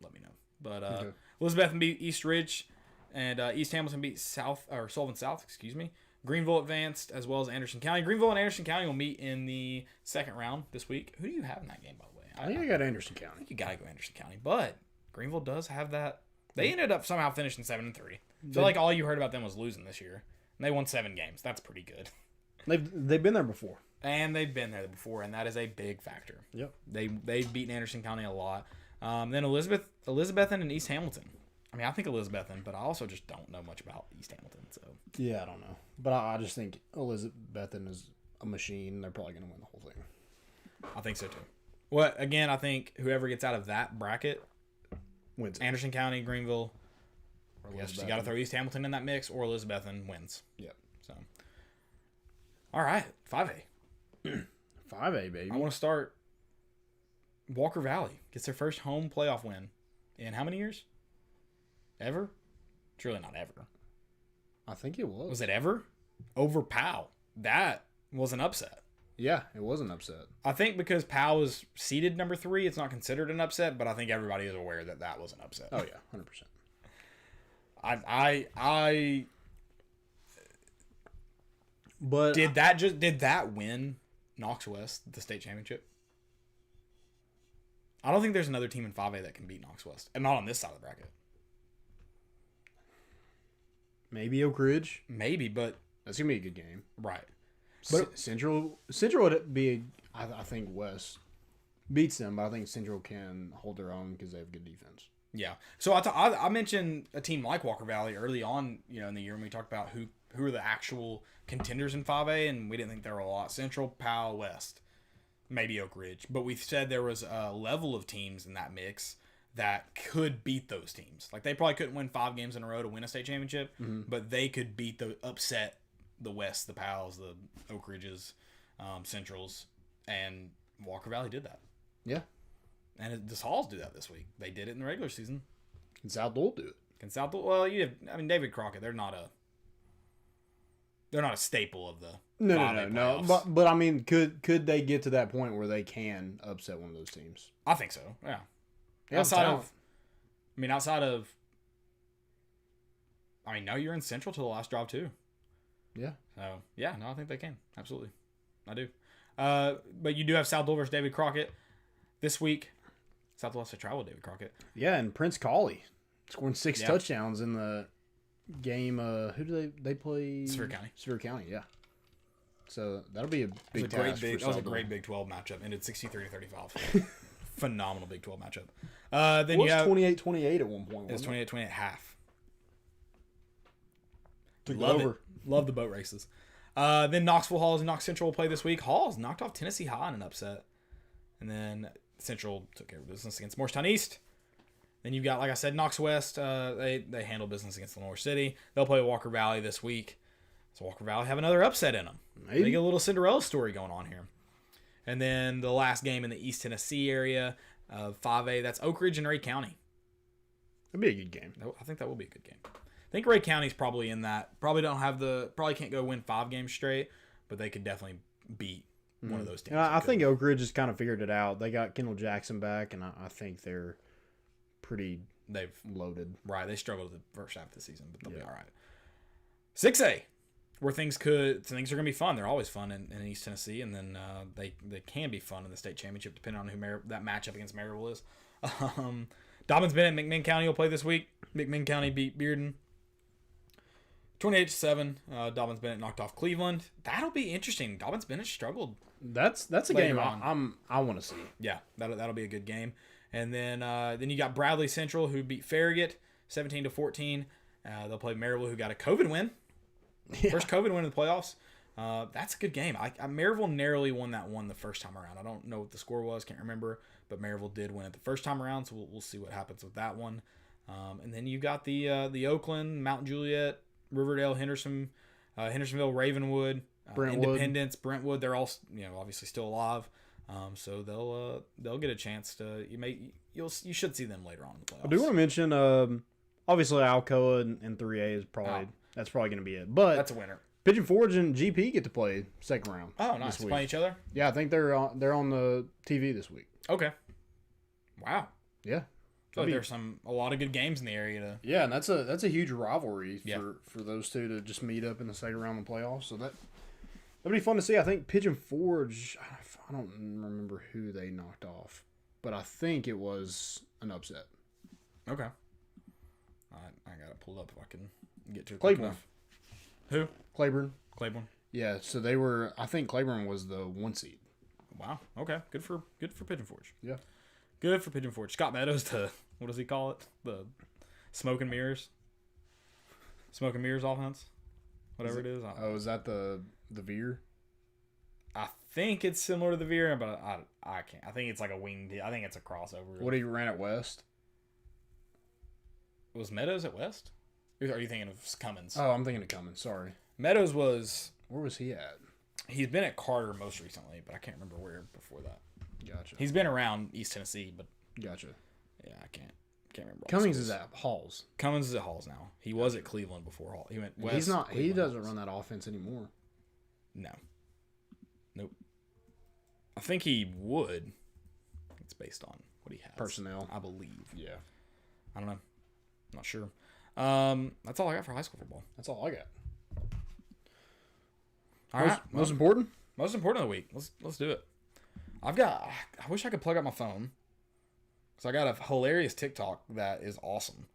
let me know. But Okay. Elizabeth beat East Ridge, and East Hamilton beat Sullivan South. Excuse me. Greenville advanced, as well as Anderson County. Greenville and Anderson County will meet in the second round this week. Who do you have in that game, by the way? I think I got Anderson County. I think you gotta go Anderson County, but Greenville does have that. They ended up somehow finishing 7-3. I feel like all you heard about them was losing this year, and they won 7 games. That's pretty good. They've been there before. And they've been there before, and that is a big factor. Yep. They've beaten Anderson County a lot. Then Elizabethan and East Hamilton. I mean, I think Elizabethan, but I also just don't know much about East Hamilton. So Yeah, I don't know, but I just think Elizabethan is a machine. They're probably going to win the whole thing. I think so too. Well, again, I think whoever gets out of that bracket Wins. Anderson County, Greenville. Or I guess you got to throw East Hamilton in that mix, or Elizabethan wins. Yep. So, all right, 5A. 5A, baby. I want to start. Walker Valley gets their first home playoff win in how many years? Ever? It's really not ever. I think it was. Was it ever? Over Powell. That was an upset. Yeah, it was an upset. I think because Powell was seeded number 3, it's not considered an upset, but I think everybody is aware that that was an upset. Oh yeah, 100%. But did that win Knox West the state championship? I don't think there's another team in 5A that can beat Knox West, and not on this side of the bracket. maybe Oak Ridge. Maybe, but That's gonna be a good game. right. But Central would be. I think West beats them, but I think Central can hold their own because they have good defense. Yeah. So I mentioned a team like Walker Valley early on, in the year when we talked about who are the actual contenders in 5A, and we didn't think there were a lot. Central, Powell, West, maybe Oak Ridge. But we said there was a level of teams in that mix that could beat those teams. Like, they probably couldn't win 5 games in a row to win a state championship, but they could upset the West, the Powells, the Oak Ridges, Centrals, and Walker Valley did that. Yeah. And the Halls do that this week. They did it in the regular season. Can South Dole do it? Can South Dole? Well, David Crockett. They're not a staple of the No. playoffs. But I mean, could they get to that point where they can upset one of those teams? I think so. Yeah. They have talent. No, you're in Central till the last drive too. Yeah. So yeah, no, I think they can. Absolutely, I do. But you do have South Dole versus David Crockett this week. South Dole has to travel with David Crockett. Yeah, and Prince Colley scoring 6 touchdowns in the game. Who do they play? Sevier County. Sevier County, yeah. So that'll be a big That task. was a great Big 12 matchup. Ended 63-35. Phenomenal Big 12 matchup. Then It you have 28-28 at one point. It was wasn't 28-28 half. Took it Love over. it. Love the boat races. Then Knoxville Halls and Knox Central will play this week. Halls knocked off Tennessee High in an upset. And then Central took care of business against Morristown East. Then you've got, like I said, Knox West. They handle business against Lenore City. They'll play Walker Valley this week. So Walker Valley have another upset in them. Maybe. They get a little Cinderella story going on here. And then the last game in the East Tennessee area of 5A, that's Oak Ridge and Ray County. That'd be a good game. I think that will be a good game. I think Ray County's probably in that. Probably can't go win 5 games straight, but they could definitely beat one of those teams. And I think Oak Ridge has kind of figured it out. They got Kendall Jackson back, and I think they're pretty loaded. Right, they struggled the first half of the season, but they'll be all right. 6A, where things are going to be fun. They're always fun in East Tennessee, and then they can be fun in the state championship, depending on who that matchup against Maryville is. Dobbins-Bennett, McMinn County will play this week. McMinn County beat Bearden 28-7. Dobbins-Bennett knocked off Cleveland. That'll be interesting. Dobbins-Bennett struggled. That's a game I want to see. Yeah, that'll be a good game. And then you got Bradley Central, who beat Farragut 17-14. They'll play Maryville, who got a COVID win. Yeah. First COVID win in the playoffs. That's a good game. Maryville narrowly won that one the first time around. I don't know what the score was, can't remember, but Maryville did win it the first time around, so we'll see what happens with that one. And then you got the Oakland, Mount Juliet, Riverdale, Hendersonville, Ravenwood, Brentwood. Independence, Brentwood. They're all obviously still alive, so they'll get a chance to. You should see them later on in the playoffs. I do want to mention obviously Alcoa and 3A is probably that's probably going to be it, but that's a winner. Pigeon Forge and GP get to play second round. Oh, nice. Playing each other? Yeah, I think they're on the TV this week. Okay. Wow. Yeah. So there's a lot of good games in the area. Yeah, and that's a huge rivalry for those two to just meet up in the second round of the playoffs. So that'd be fun to see. I think Pigeon Forge, I don't remember who they knocked off, but I think it was an upset. Okay. I got it pulled up if I can get to it. Claiborne. Who? Claiborne. Yeah, so I think Claiborne was the 1 seed. Wow. Okay. Good for Pigeon Forge. Yeah. Good for Pigeon Forge. Scott Meadows, what does he call it? The smoke and mirrors offense? Whatever it is. Is that the veer? I think it's similar to the veer, but I can't. I think it's like a winged. I think it's a crossover. What he ran at West? Was Meadows at West? Or are you thinking of Cummins? Oh, I'm thinking of Cummins. Sorry. Meadows was... Where was he at? He's been at Carter most recently, but I can't remember where before that. Gotcha. He's been around East Tennessee, but... Gotcha. Yeah, I can't remember. Cummings is at Halls. Cummins is at Halls now. He was at Cleveland before Hall. He went west. He's not. Cleveland, he doesn't run that offense anymore. No. Nope. I think he would. It's based on what he has. Personnel. I believe. Yeah. I don't know. Not sure. That's all I got for high school football. That's all I got. All right. Most important? Most important of the week. Let's do it. I wish I could plug up my phone. So I got a hilarious TikTok that is awesome.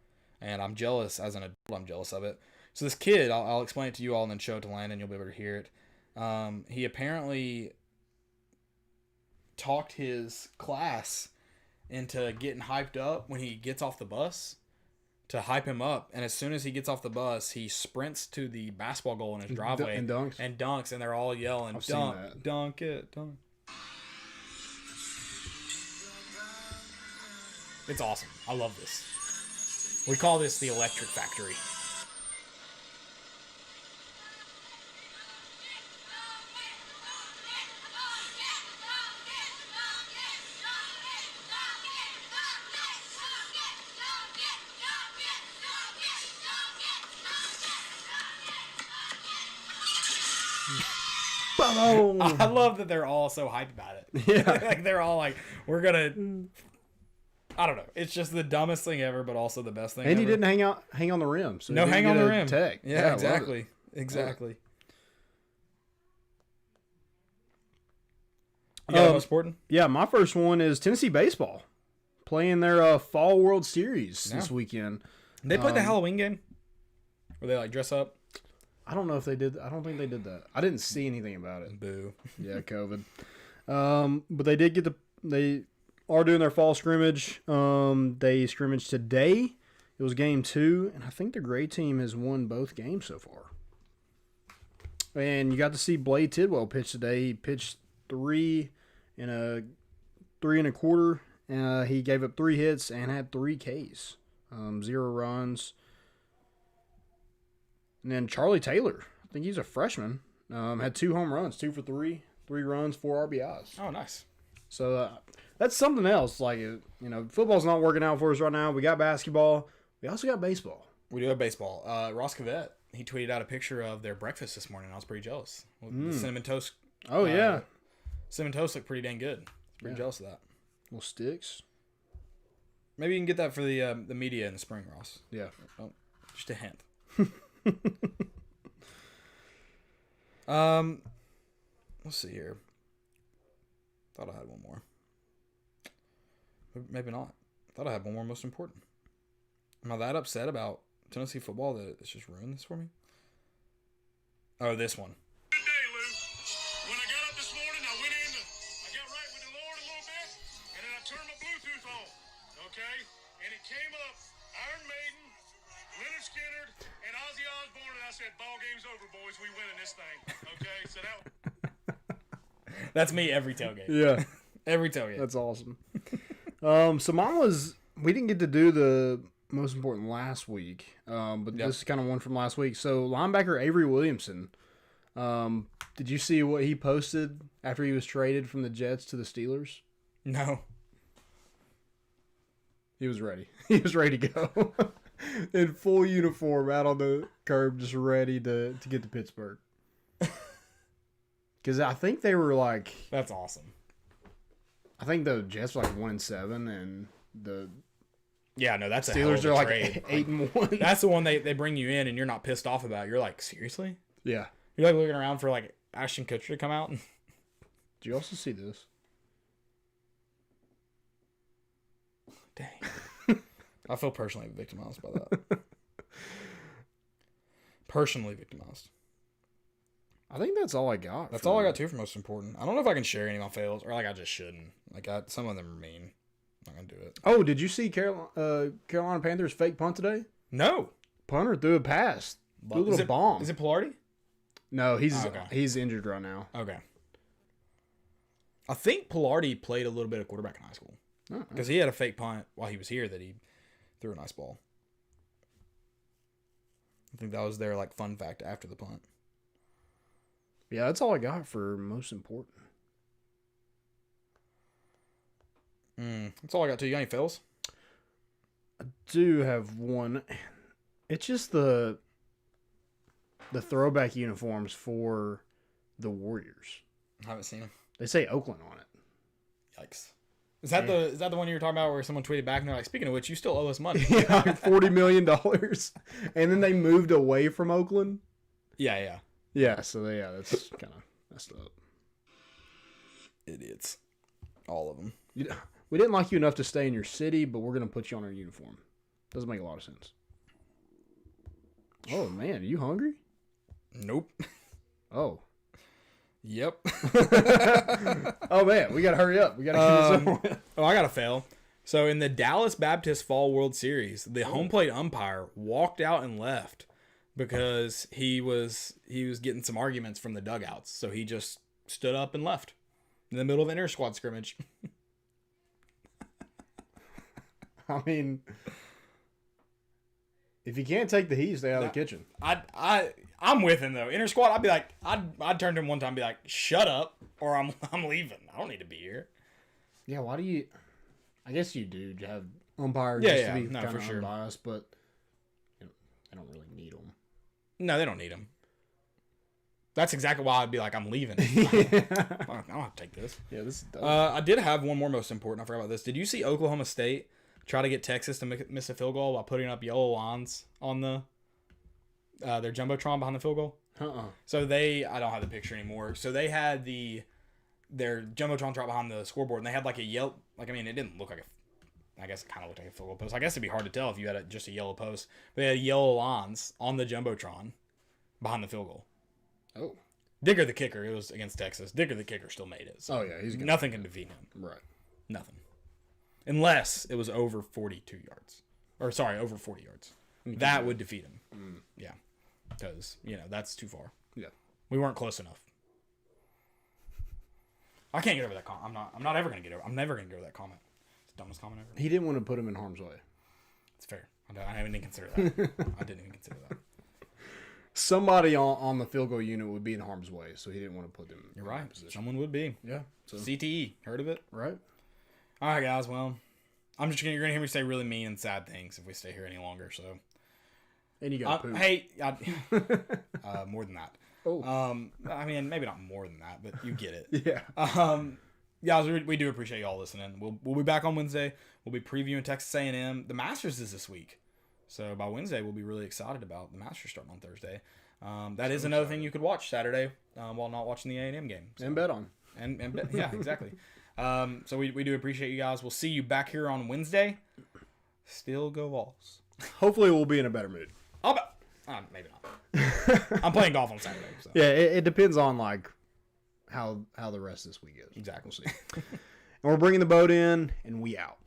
And I'm jealous as an adult. I'm jealous of it. So this kid, I'll explain it to you all and then show it to Landon. You'll be able to hear it. He apparently talked his class into getting hyped up when he gets off the bus to hype him up. And as soon as he gets off the bus, he sprints to the basketball goal in his driveway and dunks. And they're all yelling, I've seen dunk, that. dunk it, dunk. It's awesome. I love this. We call this the Electric Factory. I love that they're all so hyped about it. Yeah. Like they're all like, we're gonna. I don't know. It's just the dumbest thing ever, but also the best thing. And ever. he didn't hang on the rim. So no, he hang didn't on the get a rim. Tech. Yeah, exactly. Exactly. You got most important? Yeah, my first one is Tennessee baseball playing their fall World Series this weekend. They played the Halloween game. Where they like dress up. I don't know if they did. I don't think they did that. I didn't see anything about it. Boo. Yeah, COVID. But they did get they are doing their fall scrimmage. They scrimmaged today. It was game 2, and I think the gray team has won both games so far. And you got to see Blade Tidwell pitch today. He pitched 3 1/4. He gave up 3 hits and had 3 Ks, 0 runs. And then Charlie Taylor, I think he's a freshman, had 2 home runs, 2 for 3, 3 runs, 4 RBIs. Oh, nice. So that's something else. Like, football's not working out for us right now. We got basketball. We also got baseball. We do have baseball. Ross Cavett he tweeted out a picture of their breakfast this morning. I was pretty jealous. The cinnamon toast. Oh, yeah. Cinnamon toast looked pretty dang good. Pretty jealous of that. Little sticks. Maybe you can get that for the media in the spring, Ross. Yeah. Oh, just a hint. Let's see here. Thought I had one more. Maybe not. Thought I had one more most important. Am I that upset about Tennessee football that it's just ruined this for me? Oh, this one. Good day, Lou. When I got up this morning, I went in, I got right with the Lord a little bit, and then I turned my Bluetooth on, okay? And it came up, Iron Maiden, Leonard Skinner, and Ozzy Osbourne, and I said, ball game's over, boys. We winning this thing, okay? So that... That's me every tailgate. Yeah. Every tailgate. That's awesome. So mine was, we didn't get to do the most important last week, but this is kind of one from last week. So linebacker Avery Williamson, did you see what he posted after he was traded from the Jets to the Steelers? No. He was ready. He was ready to go. In full uniform, out on the curb, just ready to get to Pittsburgh. Because I think they were like... That's awesome. I think the Jets were like 1-7, and the Yeah, no, that's Steelers a are like trade. 8-1. That's the one they bring you in and you're not pissed off about. You're like, seriously? Yeah. You're like looking around for like Ashton Kutcher to come out. Did you also see this? Dang. I feel personally victimized by that. Personally victimized. I think that's all I got. That's all I got too for most important. I don't know if I can share any of my fails, or like I just shouldn't. Like some of them are mean. I'm not gonna do it. Oh, did you see Carolina Panthers fake punt today? No. Punter threw a pass. Threw a little bomb. Is it Pilardi? No, he's Okay. he's injured right now. Okay. I think Pilardi played a little bit of quarterback in high school. Because he had a fake punt while he was here that he threw a nice ball. I think that was their like fun fact after the punt. Yeah, that's all I got for most important. That's all I got too. You got any fails? I do have one. It's just the throwback uniforms for the Warriors. I haven't seen them. They say Oakland on it. Yikes. Is that the one you were talking about where someone tweeted back and they're like, speaking of which, you still owe us money? Yeah, like $40 million. And then they moved away from Oakland. Yeah. Yeah, so that's kind of messed up. Idiots. All of them. We didn't like you enough to stay in your city, but we're going to put you on our uniform. Doesn't make a lot of sense. Oh, man, are you hungry? Nope. Oh. Yep. Oh, man, we got to hurry up. We got to get this over. I got to fail. So in the Dallas Baptist Fall World Series, the home plate umpire walked out and left because he was getting some arguments from the dugouts. So he just stood up and left in the middle of an inter-squad scrimmage. I mean, if you can't take the heat, stay out of the kitchen. I'm with him though. Inter squad, I'd be like, I'd turn to him one time and be like, shut up, or I'm leaving. I don't need to be here. Yeah, why do you? I guess you do have umpires Yeah, to be no, kind for of sure. unbiased, but I don't really need them. No, they don't need him. That's exactly why I'd be like, I'm leaving. I don't have to take this. Yeah, this is dope. I did have one more most important. I forgot about this. Did you see Oklahoma State try to get Texas to miss a field goal by putting up yellow lines on their jumbotron behind the field goal? So I don't have the picture anymore. So they had their jumbotron right behind the scoreboard, and they had like a yellow. Like, I mean, it didn't look like I guess it kind of looked like a field goal post. I guess it'd be hard to tell if you had just a yellow post. But they had yellow lines on the jumbotron behind the field goal. Oh. Digger the kicker. It was against Texas. Digger the kicker still made it. So nothing can defeat him. Right. Nothing. Unless it was over 42 yards. Or, sorry, over 40 yards. That would defeat him. Yeah. Because, that's too far. Yeah. We weren't close enough. I can't get over that comment. I'm not ever going to get over I'm never going to get over that comment. It's the dumbest comment ever. He didn't want to put him in harm's way. It's fair. I didn't even consider that. I didn't even consider that. Somebody on the field goal unit would be in harm's way, so he didn't want to put them You're in right. that position. Someone would be. Yeah. So, CTE. Heard of it? right? All right, guys. Well, you're gonna hear me say really mean and sad things if we stay here any longer. So And you got poop. Hey, more than that. Oh. I mean, maybe not more than that, but you get it. Yeah. Yeah, we do appreciate y'all listening. We'll be back on Wednesday. We'll be previewing Texas A&M. The Masters is this week, so by Wednesday we'll be really excited about the Masters starting on Thursday. That is another thing you could watch Saturday while not watching the A&M game. So. And bet on. And bet, yeah, exactly. So we do appreciate you guys. We'll see you back here on Wednesday. Still go Vols. Hopefully we'll be in a better mood. I'll bet. Maybe not. I'm playing golf on Saturday. So. Yeah, it depends on like how the rest of this week goes. Exactly. We'll see. And we're bringing the boat in, and we out.